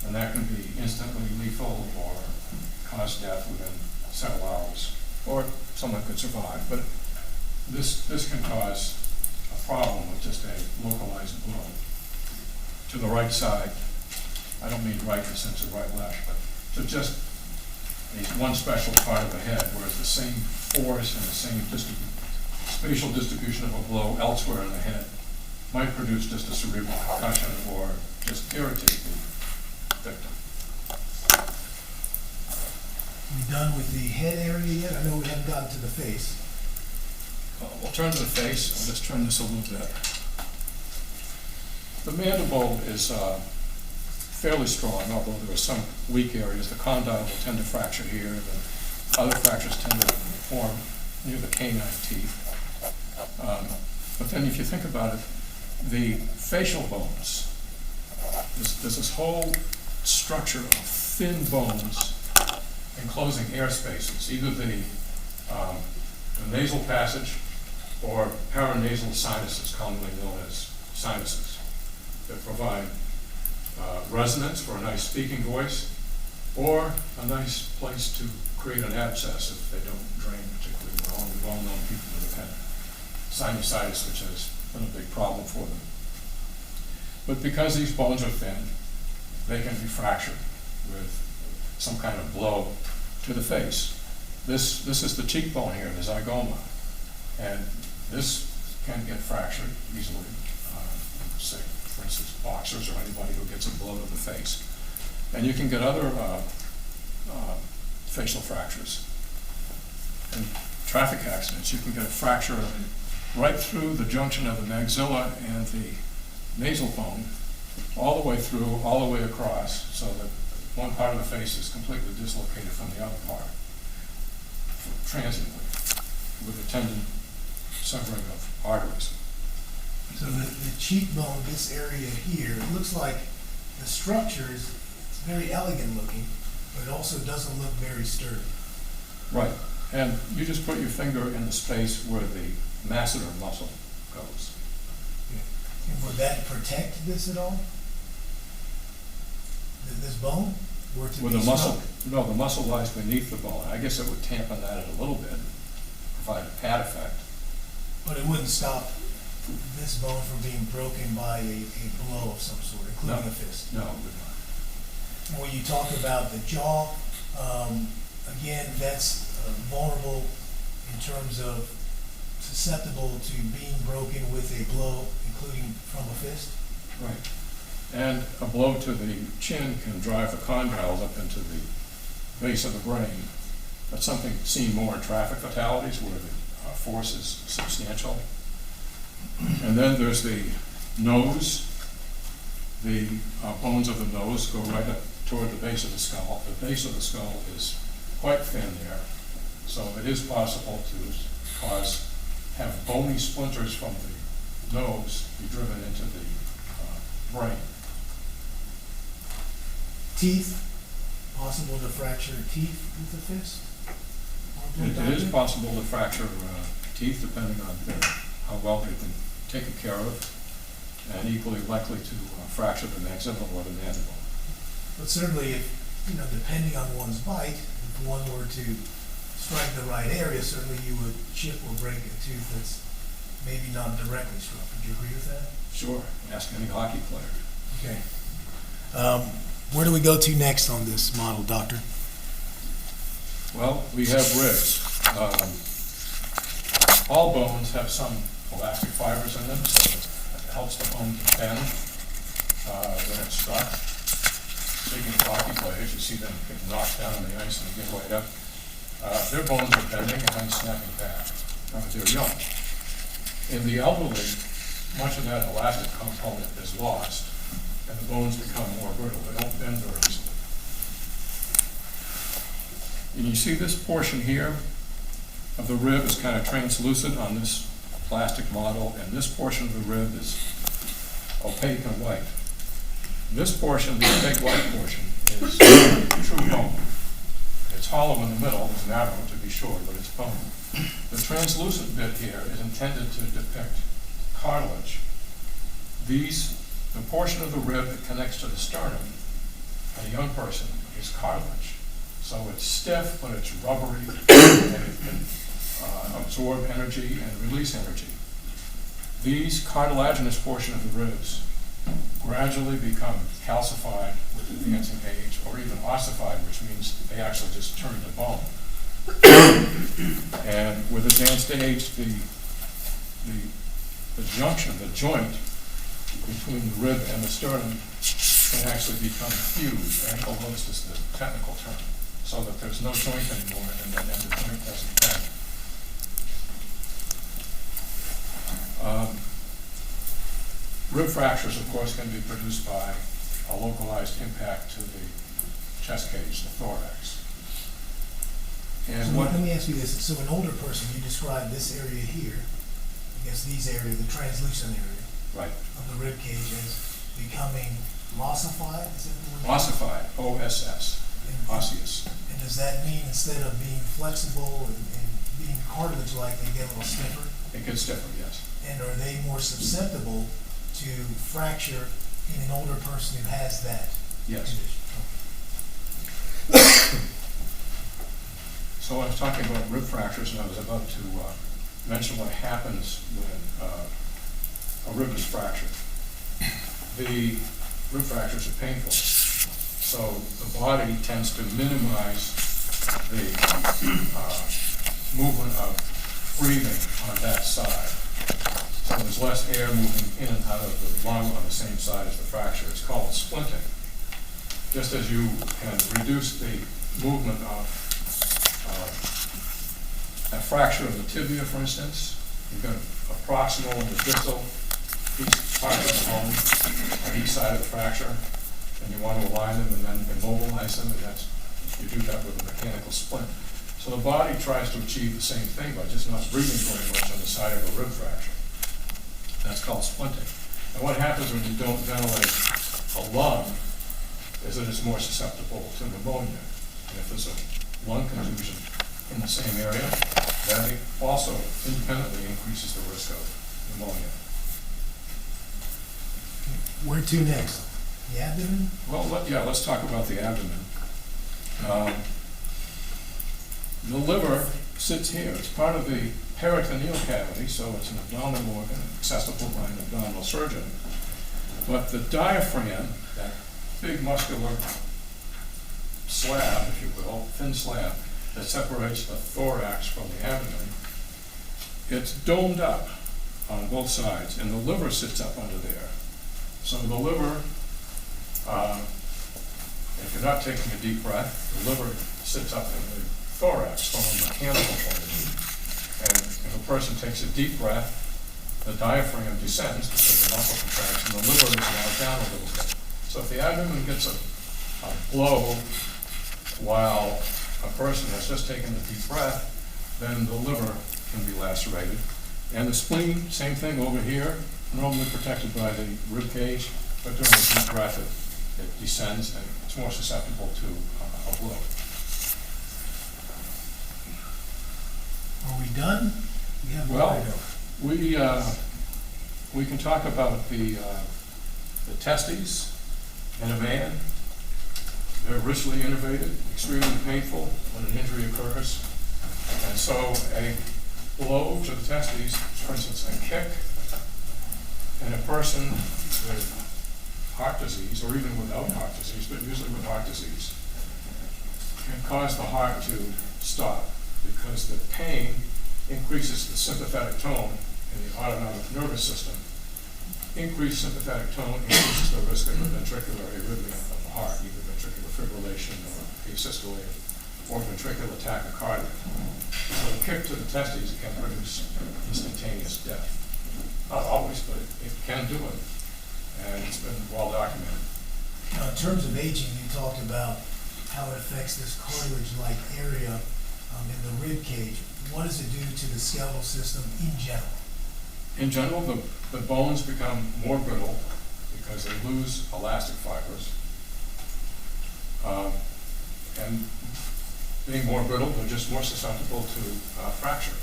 And that can be instantly lethal or cause death within several hours, or someone could survive. But this can cause a problem with just a localized blow to the right side. I don't mean right in the sense of right-left, but to just one special part of the head, whereas the same force and the same spatial distribution of a blow elsewhere in the head might produce just a cerebral concussion or just irritate the victim. We done with the head area yet? I know we haven't gotten to the face. We'll turn to the face, and just turn this a little bit. The mandible is fairly strong, although there are some weak areas. The condyle will tend to fracture here, and the other fractures tend to form near the canine teeth. But then if you think about it, the facial bones, there's this whole structure of thin bones enclosing air spaces, either the nasal passage or paranasal sinuses, commonly known as sinuses, that provide resonance for a nice speaking voice, or a nice place to create an abscess if they don't drain particularly well. We've all known people that have had sinusitis, which has been a big problem for them. But because these bones are thin, they can be fractured with some kind of blow to the face. This is the cheekbone here, the zygoma, and this can get fractured easily. Say, for instance, boxers or anybody who gets a blow to the face. And you can get other facial fractures. In traffic accidents, you can get a fracture right through the junction of the maxilla and the nasal bone, all the way through, all the way across, so that one part of the face is completely dislocated from the other part, transiently, with a tendon severing of arteries. So the cheekbone, this area here, it looks like the structure is it's very elegant looking, but it also doesn't look very sturdy. Right, and you just put your finger in the space where the masseter muscle goes. And would that protect this at all? This bone? Were it to With be the muscle, struck? no, the muscle lies beneath the bone. I guess it would tampen that a little bit, provide a pad effect. But it wouldn't stop this bone from being broken by a blow of some sort, including No. a fist. No, it would not. And when you talk about the jaw, again, that's vulnerable in terms of susceptible to being broken with a blow, including from a fist. Right. And a blow to the chin can drive the condyles up into the base of the brain. That's something seen more in traffic fatalities where the force is substantial. And then there's the nose. The bones of the nose go right up toward the base of the skull. The base of the skull is quite thin there, so it is possible to have bony splinters from the nose be driven into the brain. Teeth, possible to fracture teeth with a fist? It is possible to fracture teeth depending on how well they've been taken care of, and equally likely to fracture the maxilla or the mandible. But certainly, if, depending on one's bite, if one were to strike the right area, certainly you would chip or break a tooth that's maybe not directly struck. Would you agree with that? Sure, ask any hockey player. Okay. Where do we go to next on this model, doctor? Well, we have ribs. All bones have some elastic fibers in them, so it helps the bone to bend when it's struck. Speaking of hockey players, you see them get knocked down on the ice and they get right up. Their bones are bending and then snapping back. They're young. In the elderly, much of that elastic component is lost, and the bones become more brittle. They don't bend very easily. And you see this portion here of the rib is kind of translucent on this plastic model, and this portion of the rib is opaque and white. This portion, the opaque white portion, is true bone. It's hollow in the middle, it's narrow to be sure, but it's bone. The translucent bit here is intended to depict cartilage. The portion of the rib that connects to the sternum in a young person is cartilage. So it's stiff, but it's rubbery, and it can absorb energy and release energy. These cartilaginous portion of the ribs gradually become calcified with advancing age, or even ossified, which means they actually just turn to bone. And with advanced age, the junction, the joint between the rib and the sternum can actually become fused. Ankylosed is the technical term, so that there's no joint anymore, and the joint doesn't bend. Rib fractures, of course, can be produced by a localized impact to the chest cage, the thorax. And So what, let me ask you this, so an older person, you described this area here, I guess these areas, the translucent area right, of the rib cage as becoming ossified, is that the word? ossified, OSS, osseous. And does that mean instead of being flexible and being cartilage-like, they get a little stiffer? It gets stiffer, yes. And are they more susceptible to fracture in an older person who has that Yes. condition? So I was talking about rib fractures, and I was about to mention what happens when a rib is fractured. The rib fractures are painful, so the body tends to minimize the movement of breathing on that side. So there's less air moving in and out of the lung on the same side as the fracture. It's called splinting. Just as you can reduce the movement of a fracture of the tibia, for instance, you've got a proximal and a distal, each part of the bone on each side of the fracture, and you want to align them and then immobilize them, and you do that with a mechanical splint. So the body tries to achieve the same thing by just not breathing very much on the side of a rib fracture. That's called splinting. And what happens when you don't ventilate a lung is that it's more susceptible to pneumonia. And if there's a lung contusion in the same area, that also independently increases the risk of pneumonia. Where to next? The abdomen? Well, let's talk about the abdomen. The liver sits here. It's part of the peritoneal cavity, so it's an abdominal organ accessible by an abdominal surgeon. But the diaphragm, that big muscular slab, if you will, thin slab, that separates the thorax from the abdomen, it's domed up on both sides, and the liver sits up under there. So the liver, if you're not taking a deep breath, the liver sits up in the thorax from a mechanical point of view. And if a person takes a deep breath, the diaphragm descends because the muscle contracts, and the liver is allowed down a little bit. So if the abdomen gets a blow while a person has just taken a deep breath, then the liver can be lacerated. And the spleen, same thing over here, normally protected by the rib cage, but during a deep breath it descends and it's more susceptible to a blow. Are we done? We have more Well, to go. we can talk about the testes in a man. They're richly innervated, extremely painful when an injury occurs. And so a blow to the testes, for instance, a kick, in a person with heart disease, or even without heart disease, but usually with heart disease, can cause the heart to stop because the pain increases the sympathetic tone in the autonomic nervous system. Increased sympathetic tone increases the risk of a ventricular arrhythmia of the heart, either ventricular fibrillation or asystole or ventricular tachycardia. So a kick to the testes can produce instantaneous death. Not always, but it can do it, and it's been well documented. Now, in terms of aging, you talked about how it affects this cartilage-like area in the rib cage. What does it do to the skeletal system in general? In general, the bones become more brittle because they lose elastic fibers. And being more brittle, they're just more susceptible to fracture.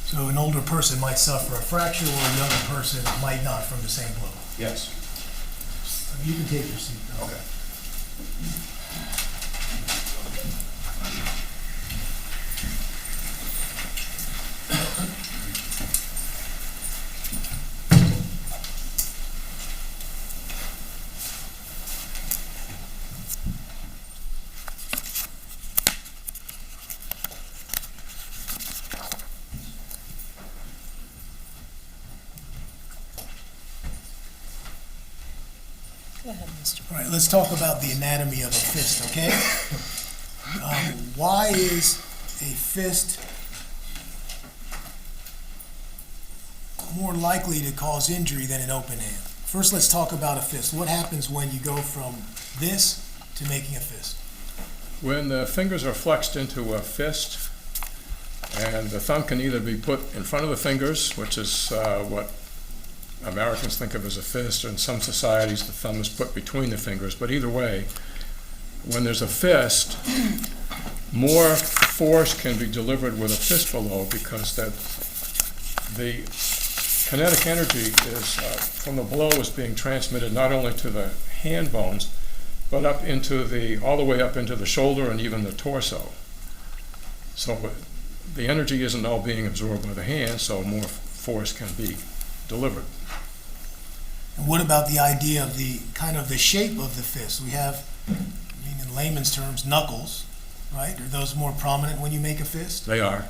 So an older person might suffer a fracture, or a younger person might not from the same blow. Yes. You can take your seat, though. Okay. Go ahead, Mr. All right, let's talk about the anatomy of a fist, okay? Why is a fist more likely to cause injury than an open hand? First, let's talk about a fist. What happens when you go from this to making a fist? When the fingers are flexed into a fist, and the thumb can either be put in front of the fingers, which is what Americans think of as a fist, or in some societies the thumb is put between the fingers, but either way, when there's a fist, more force can be delivered with a fist below because the kinetic energy is from the blow is being transmitted not only to the hand bones, but up into all the way up into the shoulder and even the torso. So the energy isn't all being absorbed by the hand, so more force can be delivered. And what about the idea of the kind of the shape of the fist? We have, in layman's terms, knuckles, right? Are those more prominent when you make a fist? They are.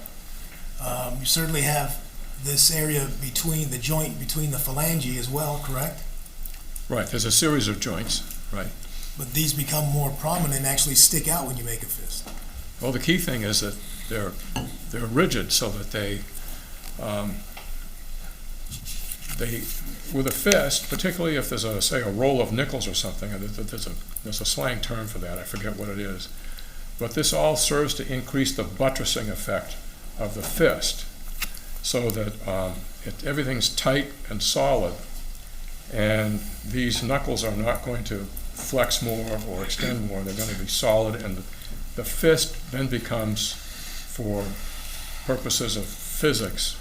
You certainly have this area between the joint, between the phalange as well, correct? Right, there's a series of joints, right. But these become more prominent and actually stick out when you make a fist. Well, the key thing is that they're rigid so that they with a fist, particularly if there's say a roll of nickels or something, there's a slang term for that, I forget what it is, but this all serves to increase the buttressing effect of the fist so that everything's tight and solid, and these knuckles are not going to flex more or extend more. They're going to be solid, and the fist then becomes, for purposes of physics,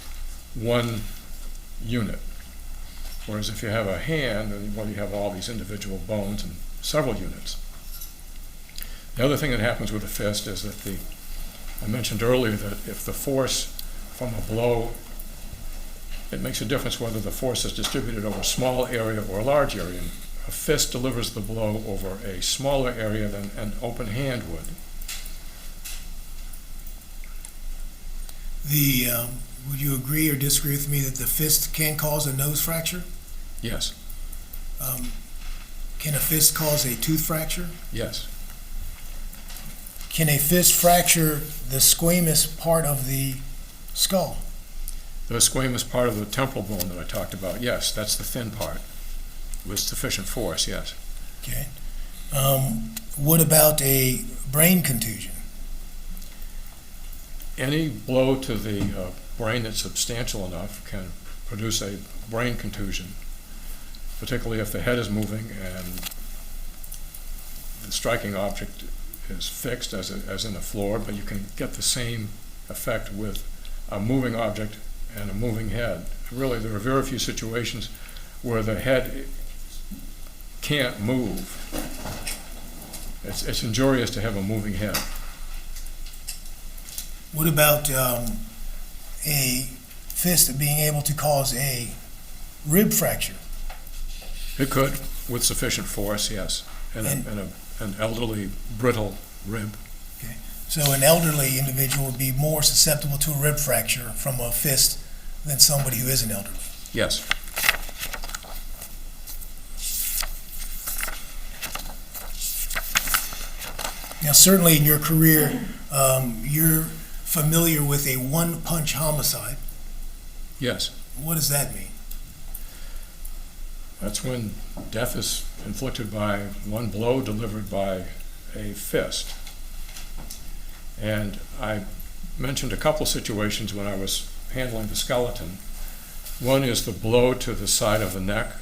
one unit. Whereas if you have a hand, then you have all these individual bones and several units. The other thing that happens with a fist is that I mentioned earlier that if the force from a blow, it makes a difference whether the force is distributed over a small area or a large area. And a fist delivers the blow over a smaller area than an open hand would. Would you agree or disagree with me that the fist can cause a nose fracture? Yes. Can a fist cause a tooth fracture? Yes. Can a fist fracture the squamous part of the skull? The squamous part of the temporal bone that I talked about, yes, that's the thin part with sufficient force, yes. Okay. What about a brain contusion? Any blow to the brain that's substantial enough can produce a brain contusion, particularly if the head is moving and the striking object is fixed as in the floor, but you can get the same effect with a moving object and a moving head. Really, there are very few situations where the head can't move. It's injurious to have a moving head. What about a fist being able to cause a rib fracture? It could, with sufficient force, yes, and an elderly brittle rib. Okay. So an elderly individual would be more susceptible to a rib fracture from a fist than somebody who isn't elderly. Yes. Now, certainly in your career, you're familiar with a one-punch homicide. Yes. What does that mean? That's when death is inflicted by one blow delivered by a fist. And I mentioned a couple situations when I was handling the skeleton. One is the blow to the side of the neck,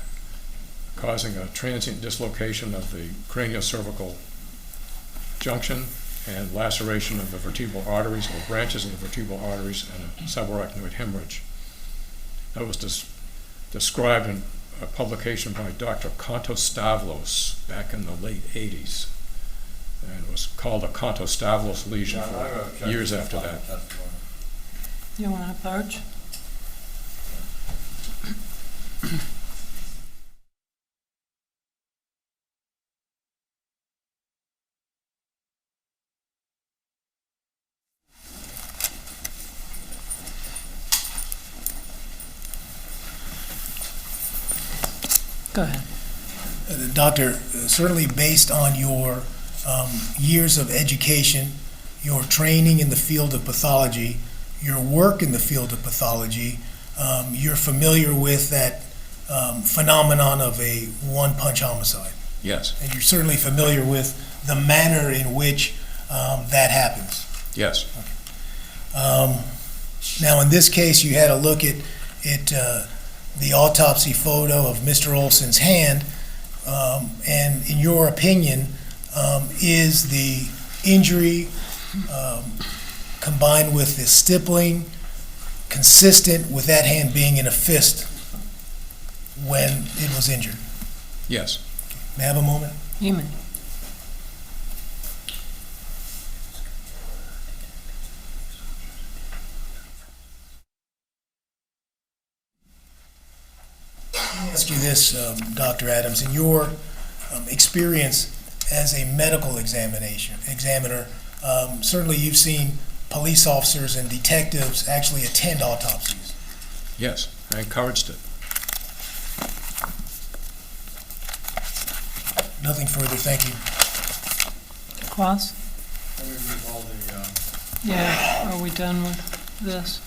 causing a transient dislocation of the cranial-cervical junction and laceration of the vertebral arteries or branches of the vertebral arteries and a subarachnoid hemorrhage. That was described in a publication by Dr. Contostavlos back in the late 80s. And it was called a Contostavlos lesion for years after that. You want to approach? Go ahead. Doctor, certainly based on your years of education, your training in the field of pathology, your work in the field of pathology, you're familiar with that phenomenon of a one-punch homicide. Yes, And you're certainly familiar with the manner in which that happens. yes, Now, in this case, you had a look at the autopsy photo of Mr. Oulson's hand, and in your opinion, is the injury combined with the stippling consistent with that hand being in a fist when it was injured? yes. May I have a moment? You may. Let me ask you this, Dr. Adams, in your experience as a medical examiner, certainly you've seen police officers and detectives actually attend autopsies. Yes, I encouraged it. Nothing further, thank you. Quas? Let me read all the, Yeah, are we done with this?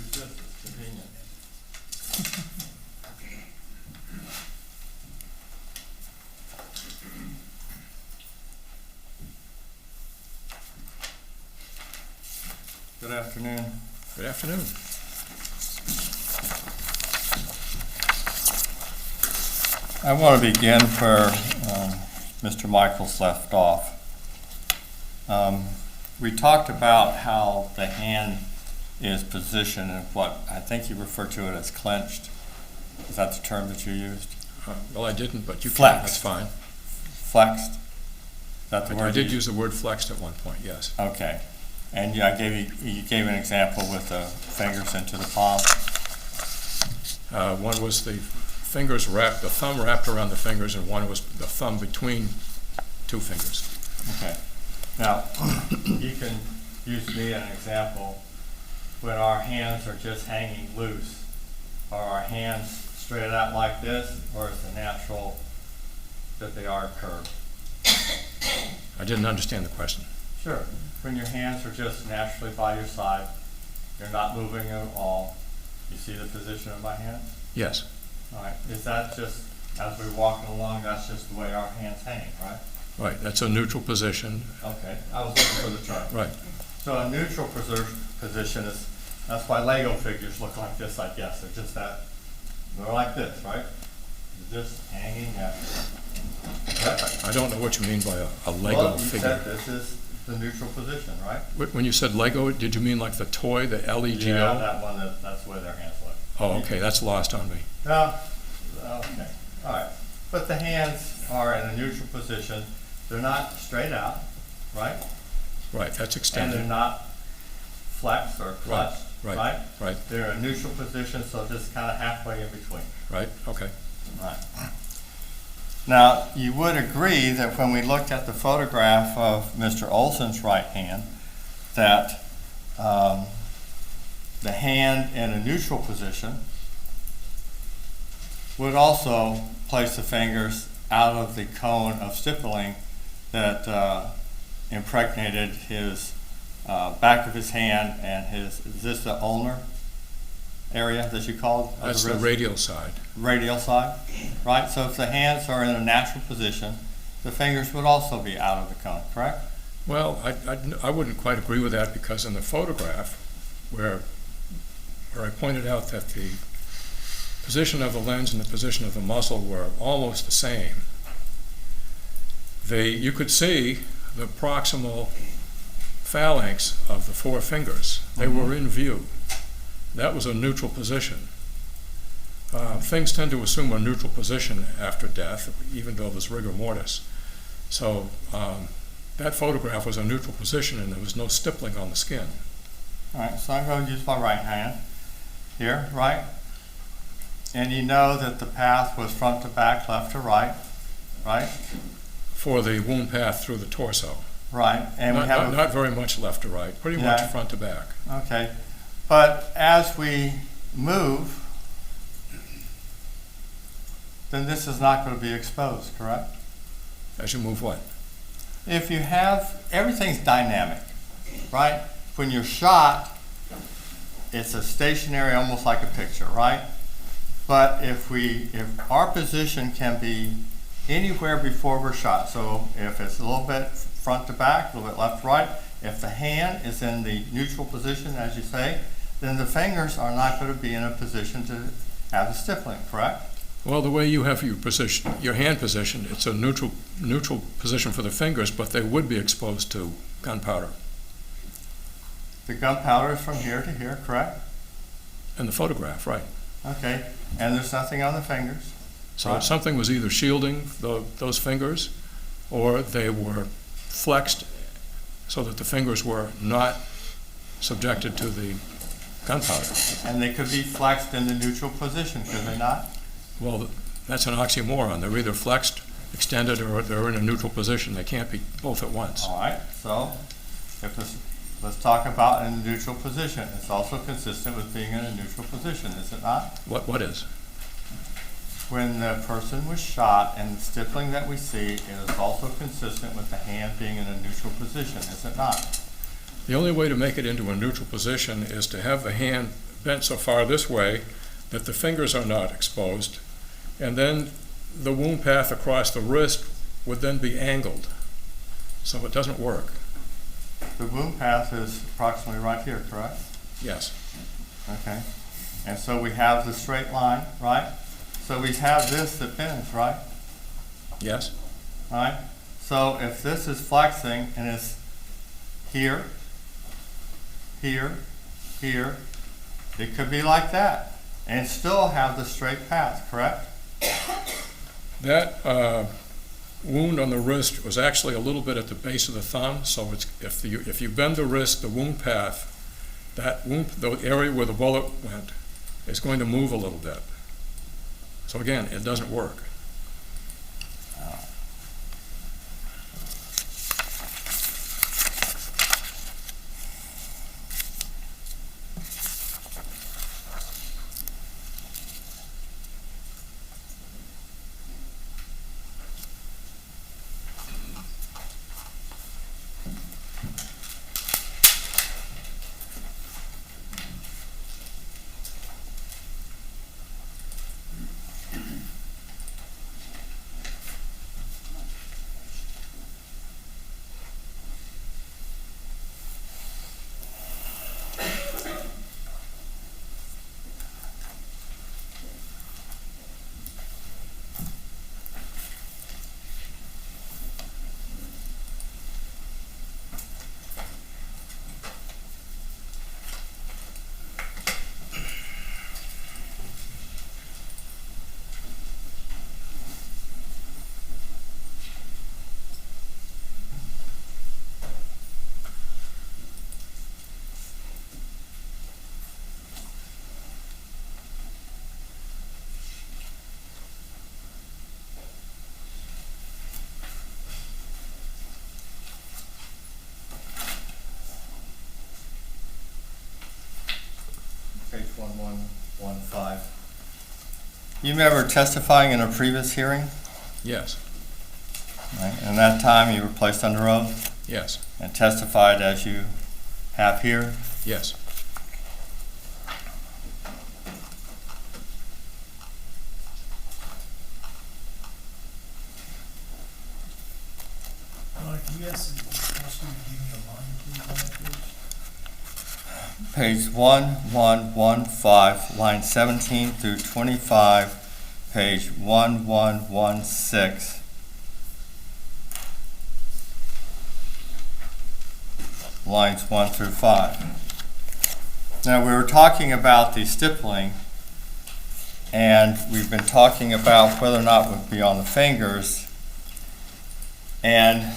it's convenient. Good afternoon. Good afternoon. I want to begin where Mr. Michaels left off. We talked about how the hand is positioned and what I think you referred to it as clenched. Is that the term that you used? Well, I didn't, but you can, Flexed. that's fine. Flexed? Is that the word? I did you- use the word flexed at one point, yes. Okay. And yeah, you gave an example with the fingers into the palm. One was the fingers wrapped, the thumb wrapped around the fingers, and one was the thumb between two fingers. Okay. Now, you can use me as an example. When our hands are just hanging loose, are our hands straight out like this, or is it natural that they are curved? I didn't understand the question. Sure. When your hands are just naturally by your side, you're not moving at all, you see the position of my hands? Yes, All right. Is that just, as we're walking along, that's just the way our hands hang, right? right, that's a neutral position, Okay. I was looking for the term. right. So a neutral position is, that's why Lego figures look like this, I guess. They're just that, they're like this, right? They're just hanging at. I don't know what you mean by a Lego Well, you figure. said this is the neutral position, right? When you said Lego, did you mean like the toy, the L-E-G-O? Yeah, that one, that's the way their hands look. Oh, okay, that's lost on me. No, okay, all right. But the hands are in a neutral position. They're not straight out, right? Right, that's And they're extended. not flexed or clutched, right, right? right. They're a neutral position, so just kind of halfway in between. Right, okay. Right. Now, you would agree that when we looked at the photograph of Mr. Olson's right hand, that the hand in a neutral position would also place the fingers out of the cone of stippling that impregnated his back of his hand and his, is this the ulnar area that you called? of That's the wrist? radial side. Radial side, right? So if the hands are in a natural position, the fingers would also be out of the cone, correct? Well, I wouldn't quite agree with that because in the photograph where I pointed out that the position of the lens and the position of the muscle were almost the same, you could see the proximal phalanx of the four fingers. They were in view. That was a neutral position. Things tend to assume a neutral position after death, even though there's rigor mortis. So that photograph was a neutral position, and there was no stippling on the skin. All right, so I'm going to use my right hand here, right? And you know that the path was front to back, left to right, right? For the wound path through the torso. Right, and we have Not very much left to right, pretty much front to back. Okay, but as we move, then this is not going to be exposed, correct? As you move what? If you have, everything's dynamic, right? When you're shot, it's a stationary, almost like a picture, right? But if our position can be anywhere before we're shot, so if it's a little bit front to back, a little bit left to right, if the hand is in the neutral position, as you say, then the fingers are not going to be in a position to have the stippling, correct? Well, the way you have your hand position, it's a neutral position for the fingers, but they would be exposed to gunpowder. The gunpowder is from here to here, correct? In the photograph, right. Okay, and there's nothing on the fingers. So Right. something was either shielding those fingers, or they were flexed so that the fingers were not subjected to the gunpowder. And they could be flexed in the neutral position, could they not? Well, that's an oxymoron. They're either flexed, extended, or they're in a neutral position. They can't be both at once. All right, so let's talk about in a neutral position. It's also consistent with being in a neutral position, is it not? What is? When the person was shot, and the stippling that we see is also consistent with the hand being in a neutral position, is it not? The only way to make it into a neutral position is to have the hand bent so far this way that the fingers are not exposed, and then the wound path across the wrist would then be angled. So it doesn't work. The wound path is approximately right here, correct? Yes. Okay. And so we have the straight line, right? So we have this that bends, right? Yes. Right? So if this is flexing and it's here, here, here, it could be like that and still have the straight path, correct? That wound on the wrist was actually a little bit at the base of the thumb, so it's, if you bend the wrist, the wound path, the area where the bullet went, is going to move a little bit. So again, it doesn't work. Page 1115. You remember testifying in a previous hearing? Yes. Right. And that time you were placed under oath Yes. and testified as you have here? Yes. Can you ask the prosecutor to give me a line, please, on that page? Page 1115, line 17 through 25, page 1116, lines 1 through 5. Now, we were talking about the stippling, and we've been talking about whether or not it would be on the fingers. And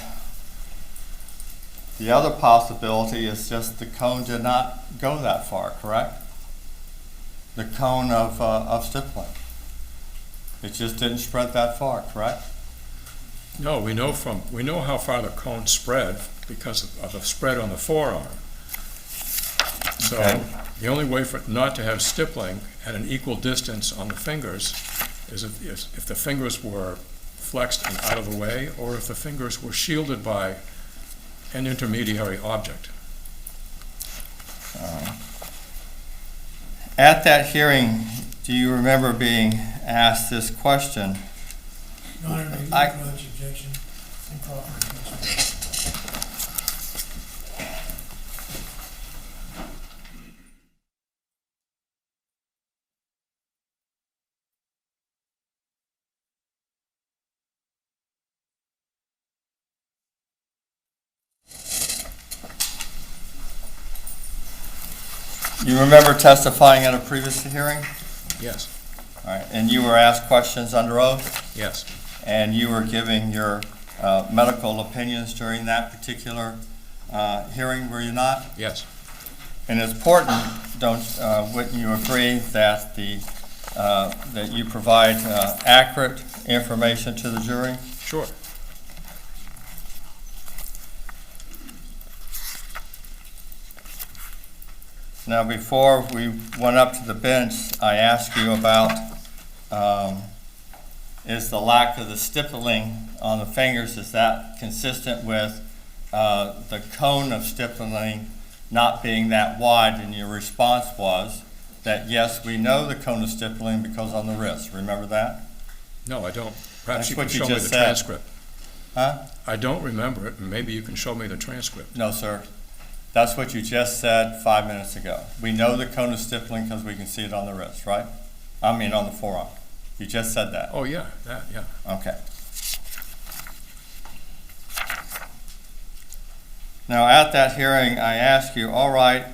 the other possibility is just the cone did not go that far, correct? The cone of stippling. It just didn't spread that far, correct? No, we know how far the cone spread because of the spread on the forearm. So Okay. the only way for it not to have stippling at an equal distance on the fingers is if the fingers were flexed and out of the way, or if the fingers were shielded by an intermediary object. At that hearing, do you remember being asked this question? Your Honor, may I- I acknowledge objection? Improper objection. You remember testifying at a previous hearing? Yes, All right, and you were asked questions under oath, yes, and you were giving your medical opinions during that particular hearing, were you not? yes, And it's important, wouldn't you agree that that you provide accurate information to the jury? sure. Now, before we went up to the bench, I asked you about, is the lack of the stippling on the fingers, is that consistent with the cone of stippling not being that wide? And your response was that, yes, we know the cone of stippling because on the wrist. Remember that? No, I don't. That's Perhaps you can what you show me the just said. transcript. Huh? I don't remember it, and maybe you can show me the transcript. No, sir. That's what you just said 5 minutes ago. We know the cone of stippling because we can see it on the wrist, right? I mean, on the forearm. You just said that. Oh, yeah, that, yeah. Okay. Now, at that hearing, I asked you, all right,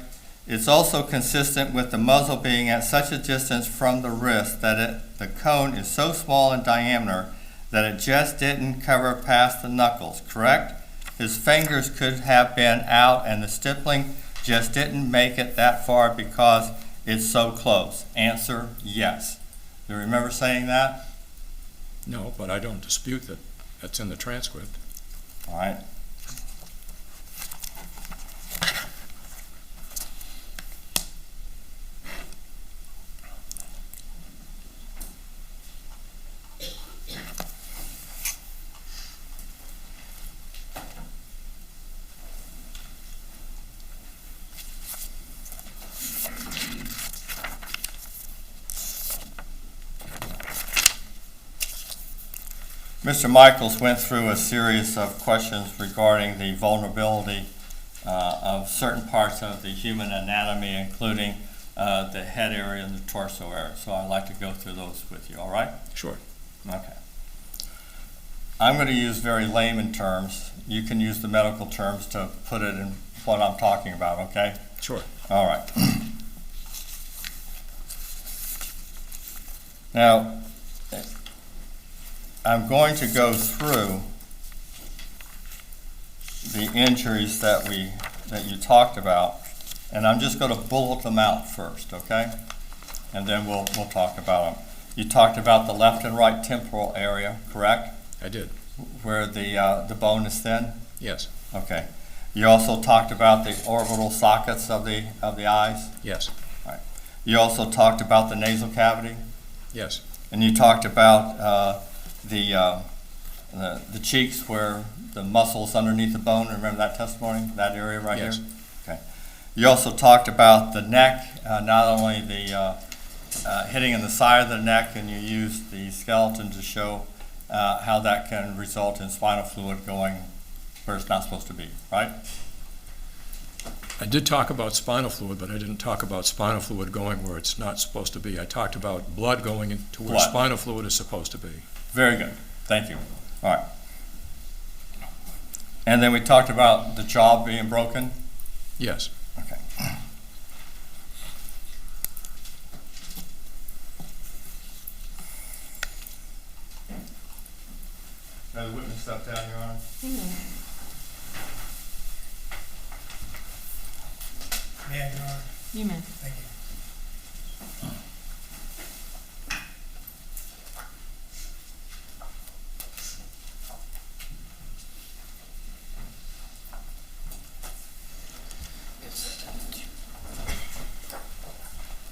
it's also consistent with the muzzle being at such a distance from the wrist that the cone is so small in diameter that it just didn't cover past the knuckles, correct? His fingers could have been out and the stippling just didn't make it that far because it's so close. Answer, yes. Do you remember saying that? No, but I don't dispute that. That's in the transcript. All right. Mr. Michaels went through a series of questions regarding the vulnerability of certain parts of the human anatomy, including the head area and the torso area. So I'd like to go through those with you, all right? Sure. Okay. I'm going to use very layman terms. You can use the medical terms to put it in what I'm talking about, okay? Sure. All right. Now, I'm going to go through the injuries that you talked about, and I'm just going to bullet them out first, okay? And then we'll talk about them. You talked about the left and right temporal area, correct? I did. Where the bone is thin? Yes. Okay. You also talked about the orbital sockets of the eyes? Yes. All right. You also talked about the nasal cavity? Yes. And you talked about the cheeks where the muscles underneath the bone. Remember that testimony, that area right Yes. here? Okay. You also talked about the neck, not only the hitting in the side of the neck, and you used the skeleton to show how that can result in spinal fluid going where it's not supposed to be, right? I did talk about spinal fluid, but I didn't talk about spinal fluid going where it's not supposed to be. I talked about blood going into where Blood. spinal fluid is supposed to be. Very good. Thank you. All right. And then we talked about the jaw being broken. Yes. Okay. Now the witness step down, Your Honor. May I, Your Honor? You may. Thank you.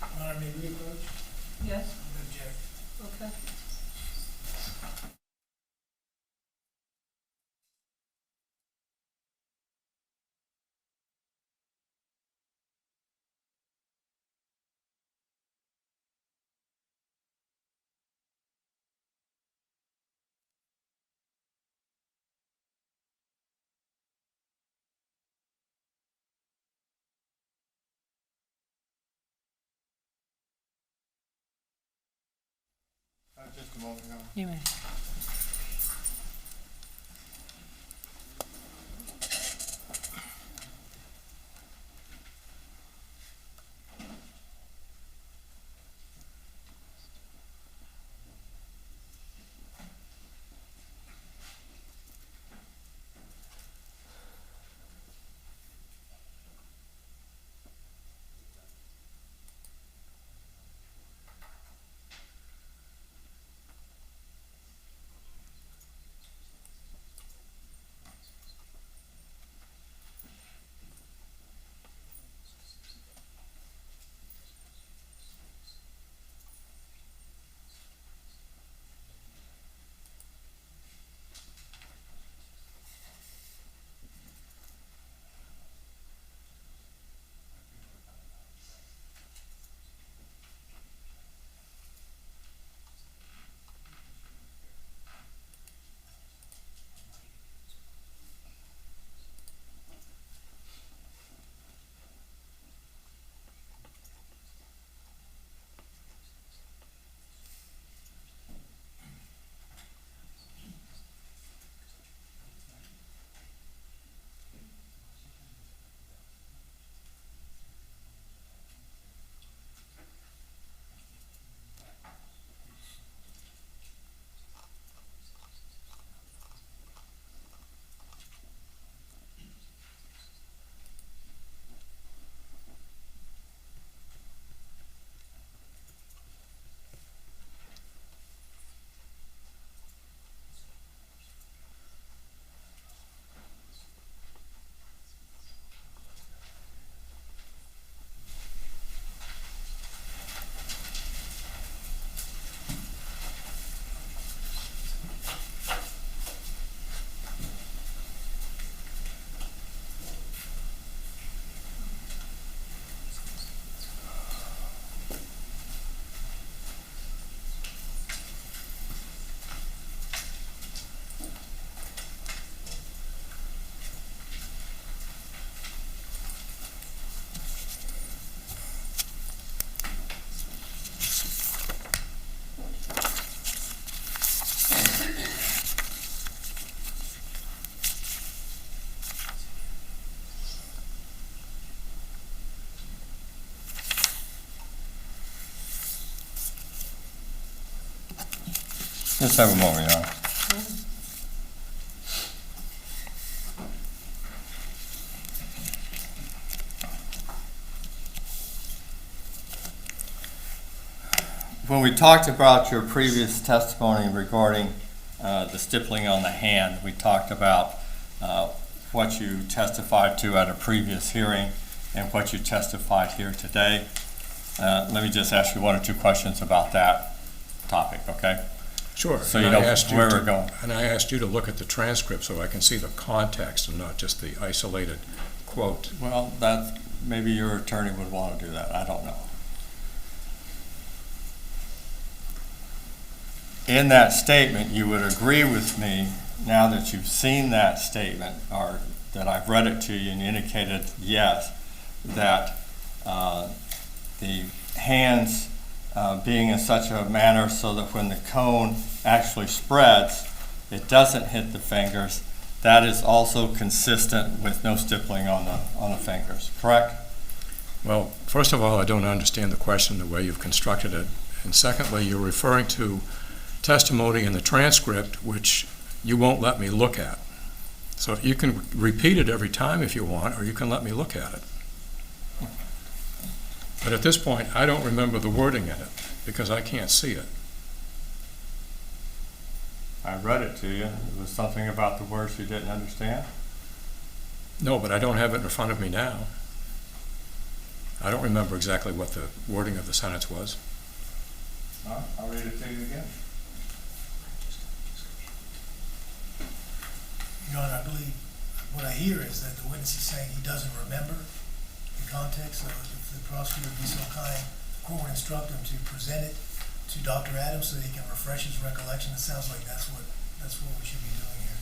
Your Honor, may we approach? Yes, Object. okay. Just a moment, Your Honor. You may. Just have a moment, Your Honor. When we talked about your previous testimony regarding the stippling on the hand, we talked about what you testified to at a previous hearing and what you testified here today. Let me just ask you one or two questions about that topic, okay? Sure. So And you I know asked you where to- we're going. And I asked you to look at the transcript so I can see the context and not just the isolated quote. Well, that, maybe your attorney would want to do that, I don't know. In that statement, you would agree with me, now that you've seen that statement, or that I've read it to you and you indicated yes, that the hands being in such a manner so that when the cone actually spreads, it doesn't hit the fingers, that is also consistent with no stippling on the fingers, correct? Well, first of all, I don't understand the question the way you've constructed it. And secondly, you're referring to testimony in the transcript which you won't let me look at. So you can repeat it every time if you want, or you can let me look at it. But at this point, I don't remember the wording in it because I can't see it. I read it to you. It was something about the words you didn't understand. No, but I don't have it in front of me now. I don't remember exactly what the wording of the sentence was. All right, I'll read it to you again. Your Honor, I believe what I hear is that the witness is saying he doesn't remember the context, so if the prosecutor would be so kind, the court would instruct him to present it to Dr. Adams so that he can refresh his recollection. It sounds like that's what we should be doing here.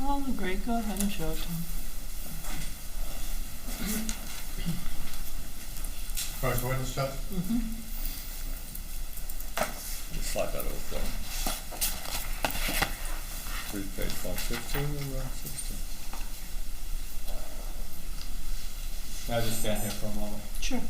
I'll agree. Go ahead and show it to him. First witness, Judge? Just slide that over. Read page 115 and 116. Can I just stand here for a moment? Sure.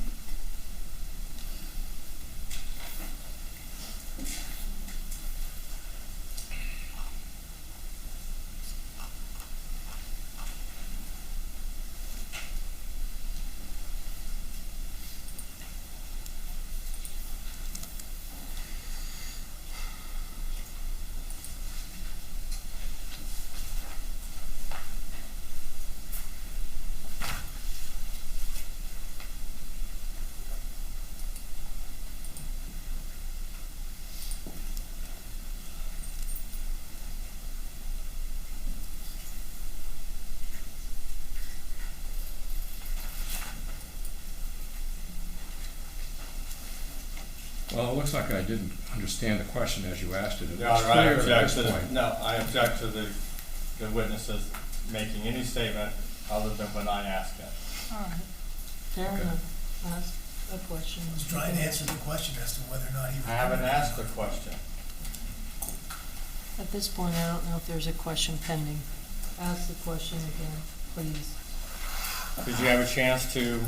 Well, it looks like I didn't understand the question as you asked it. It Your was Honor, I clear at object this to point. I object to the witnesses making any statement other than when I ask it. All right. Fair Okay. enough. Ask a question. I was trying to answer the question as to whether or not he I haven't remembered. asked the question. At this point, I don't know if there's a question pending. Ask the question again, please. Did you have a chance to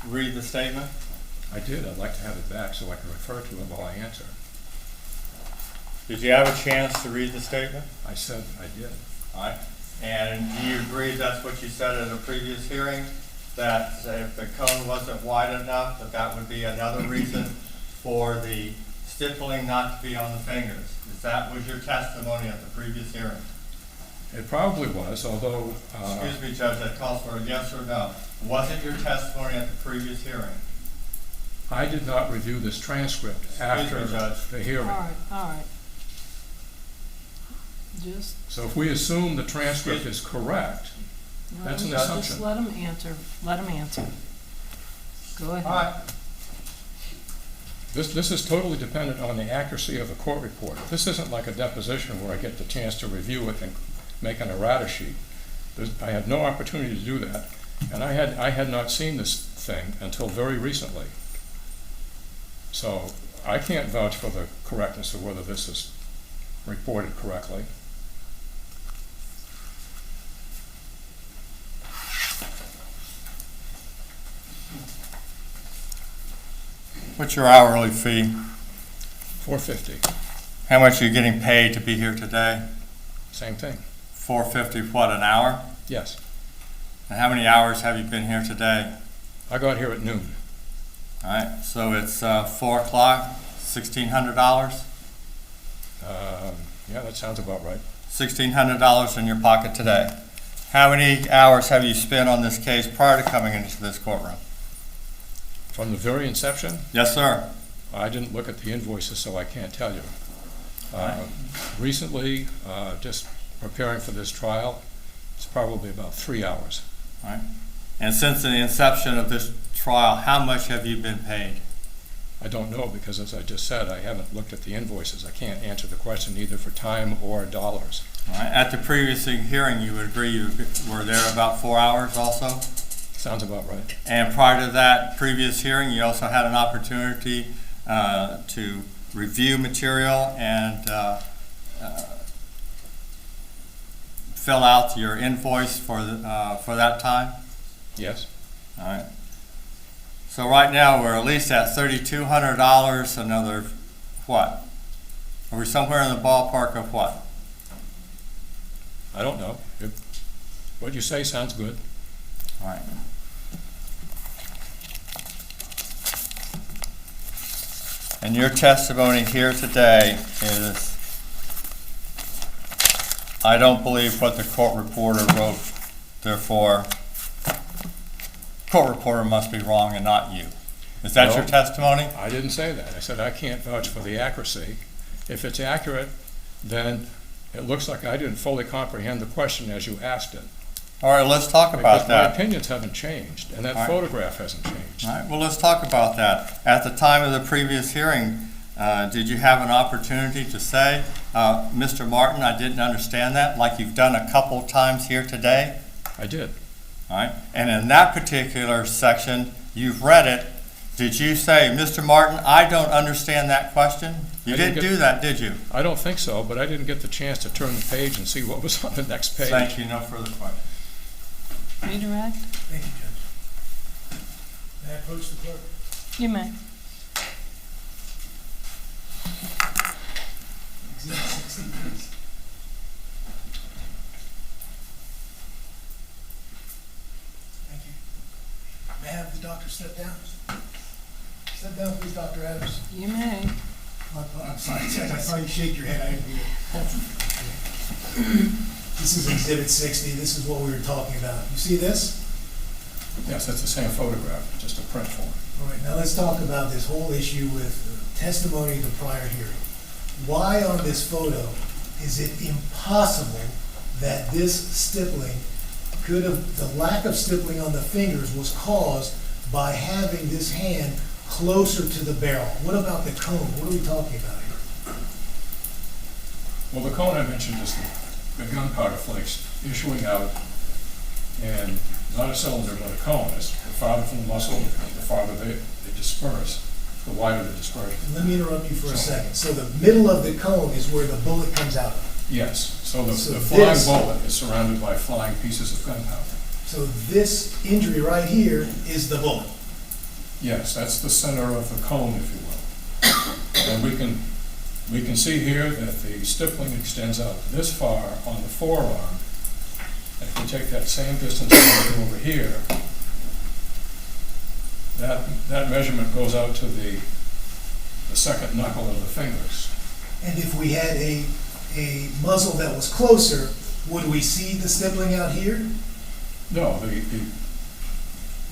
read the statement? I did. I'd like to have it back so I can refer to it while I answer. Did you have a chance to read the statement? I said I did. All right. And do you agree that's what you said at a previous hearing? That if the cone wasn't wide enough, that would be another reason for the stippling not to be on the fingers? Was your testimony at the previous hearing? It probably was, although... Excuse me, Judge, that calls for a yes or no. Was it your testimony at the previous hearing? I did not review this transcript after Judge. the hearing. All right. Just, So if we assume the transcript is correct, that's an just assumption. let him answer. Let him answer. Go ahead. All right. This is totally dependent on the accuracy of the court report. This isn't like a deposition where I get the chance to review it and make an errata sheet. I had no opportunity to do that, and I had not seen this thing until very recently. So I can't vouch for the correctness of whether this is reported correctly. What's your hourly fee? $450, How much are you getting paid to be here today? same thing. $4.50 what, an hour? Yes, And how many hours have you been here today? I got here at noon. All right, so it's 4 o'clock, $1,600? Yeah, that sounds about right. $1,600 in your pocket today. How many hours have you spent on this case prior to coming into this courtroom? From the very inception, Yes, sir. I didn't look at the invoices, so I can't tell you. Recently, just preparing for this trial, it's probably about 3 hours. All right. And since the inception of this trial, how much have you been paid? I don't know because, as I just said, I haven't looked at the invoices. I can't answer the question either for time or dollars. All right. At the previous hearing, you would agree you were there about 4 hours also? Sounds about right. And prior to that previous hearing, you also had an opportunity to review material and fill out your invoice for that time? Yes? All right. So right now, we're at least at $3,200, another, what? Are we somewhere in the ballpark of what? I don't know. What you say sounds good. All right. And your testimony here today is, I don't believe what the court reporter wrote, therefore, court reporter must be wrong and not you. Is that your No. testimony? I didn't say that. I said I can't vouch for the accuracy. If it's accurate, then it looks like I didn't fully comprehend the question as you asked it. All right, let's talk about Because my that. opinions haven't changed, and that All right. photograph hasn't changed. All right, well, let's talk about that. At the time of the previous hearing, did you have an opportunity to say, Mr. Martin, I didn't understand that, like you've done a couple times here today? I did. All right, and in that particular section, you've read it. Did you say, Mr. Martin, I don't understand that question? You I didn't didn't get- do that, did you? I don't think so, but I didn't get the chance to turn the page and see what was on the next page. Thank you, no further questions. Redirect? Thank you, Judge. May I approach the clerk? You may. Exhibit 60, please. Thank you. May I have the doctor step down? Step down, please, Dr. Adams. You may. I'm sorry, Judge, I saw you shake your head, I didn't hear it. This is Exhibit 60, this is what we were talking about. You see this? Yes, that's the same photograph, just a print form. All right, now let's talk about this whole issue with testimony of the prior hearing. Why on this photo is it impossible that this stippling could have, the lack of stippling on the fingers was caused by having this hand closer to the barrel? What about the cone? What are we talking about here? Well, the cone I mentioned is the gunpowder flakes issuing out, and not a cylinder, but a cone. It's the farther from the muscle, the farther they disperse, the wider the dispersion. Let me interrupt you for a second. So the middle of the cone is where the bullet comes out of. Yes, so the So flying this- bullet is surrounded by flying pieces of gunpowder. So this injury right here is the bullet. Yes, that's the center of the cone, if you will. And we can see here that the stippling extends out this far on the forearm. And if you take that same distance over here, that measurement goes out to the second knuckle of the fingers. And if we had a muzzle that was closer, would we see the stippling out here? No,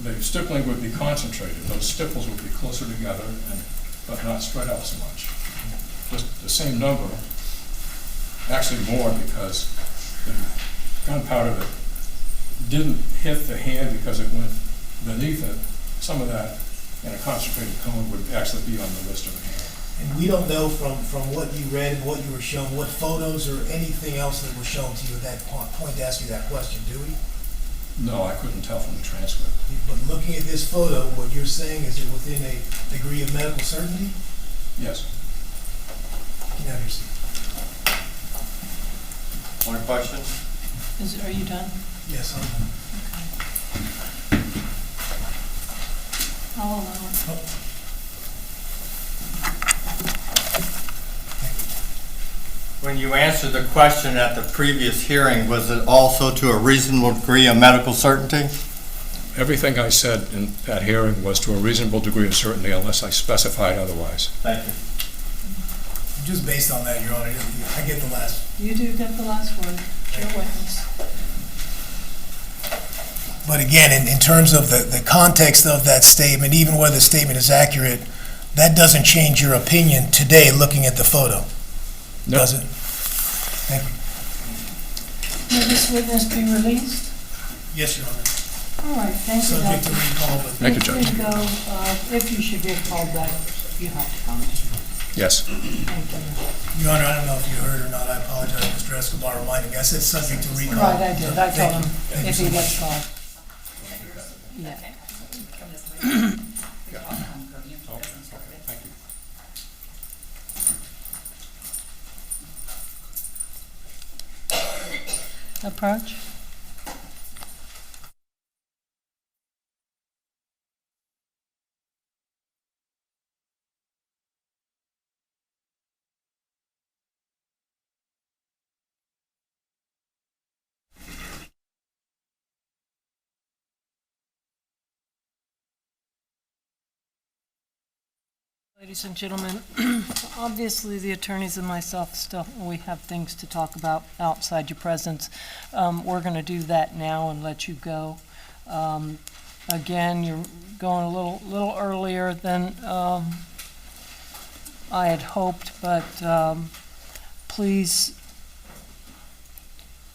the stippling would be concentrated. Those stipples would be closer together, but not spread out so much. Just the same number, actually more, because the gunpowder that didn't hit the hand because it went beneath it, some of that in a concentrated cone would actually be on the wrist of the hand. And we don't know from what you read and what you were shown, what photos or anything else that were shown to you at that point to ask you that question, do we? No, I couldn't tell from the transcript. But looking at this photo, what you're saying is it within a degree of medical certainty? Yes. You can have your seat. More questions? Are you done? Yes, I'm I'll allow it. When you answered the question at the previous hearing, was it also to a reasonable degree of medical certainty? Everything I said in that hearing was to a reasonable degree of certainty unless I specified otherwise. Thank you. just based on that, Your Honor, I get the last. You do get the last word. Your witness. But again, in terms of the context of that statement, even whether the statement is accurate, that doesn't change your opinion today looking at the photo, No. does it? Thank you. May this witness be released? Yes, Your Honor. All right, thank you, Subject to Doctor. recall, but Thank you, Judge. Please go, if you should get called back, you have to come. Yes. Thank you. Your Honor, I don't know if you heard or not, I apologize, Mr. Escobar reminded me, I said subject to recall. Right, I did. I Thank told you. him Thank you if so he much. gets called. Yeah. Thank you. approach. Ladies and gentlemen, obviously the attorneys and myself still, we have things to talk about outside your presence. We're going to do that now and let you go. Again, you're going a little earlier than I had hoped, but please,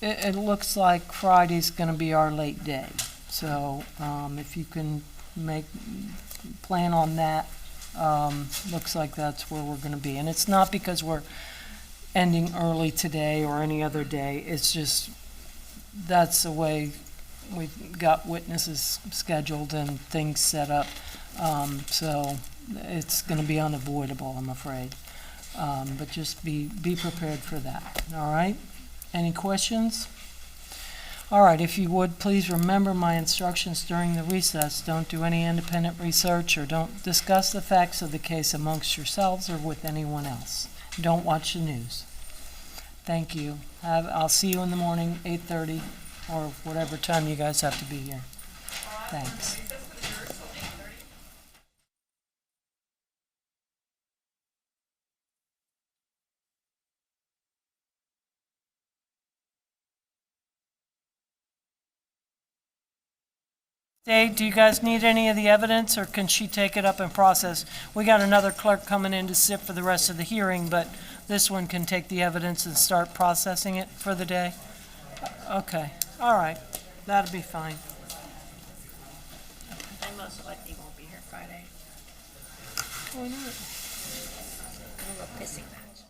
it looks like Friday's going to be our late day. So if you can plan on that. Looks like that's where we're going to be. And it's not because we're ending early today or any other day. It's just that's the way we've got witnesses scheduled and things set up. So it's going to be unavoidable, I'm afraid. But just be prepared for that. All right? Any questions? All right, if you would, please remember my instructions during the recess. Don't do any independent research or don't discuss the facts of the case amongst yourselves or with anyone else. Don't watch the news. Thank you. I'll see you in the morning, 8:30, or whatever time you guys have to be here. Thanks. Dave, do you guys need any of the evidence, or can she take it up and process? We got another clerk coming in to sit for the rest of the hearing, but this one can take the evidence and start processing it for the day? Okay, all right, that'll be fine. I most likely won't be here Friday. Why not? I'm a pissing match.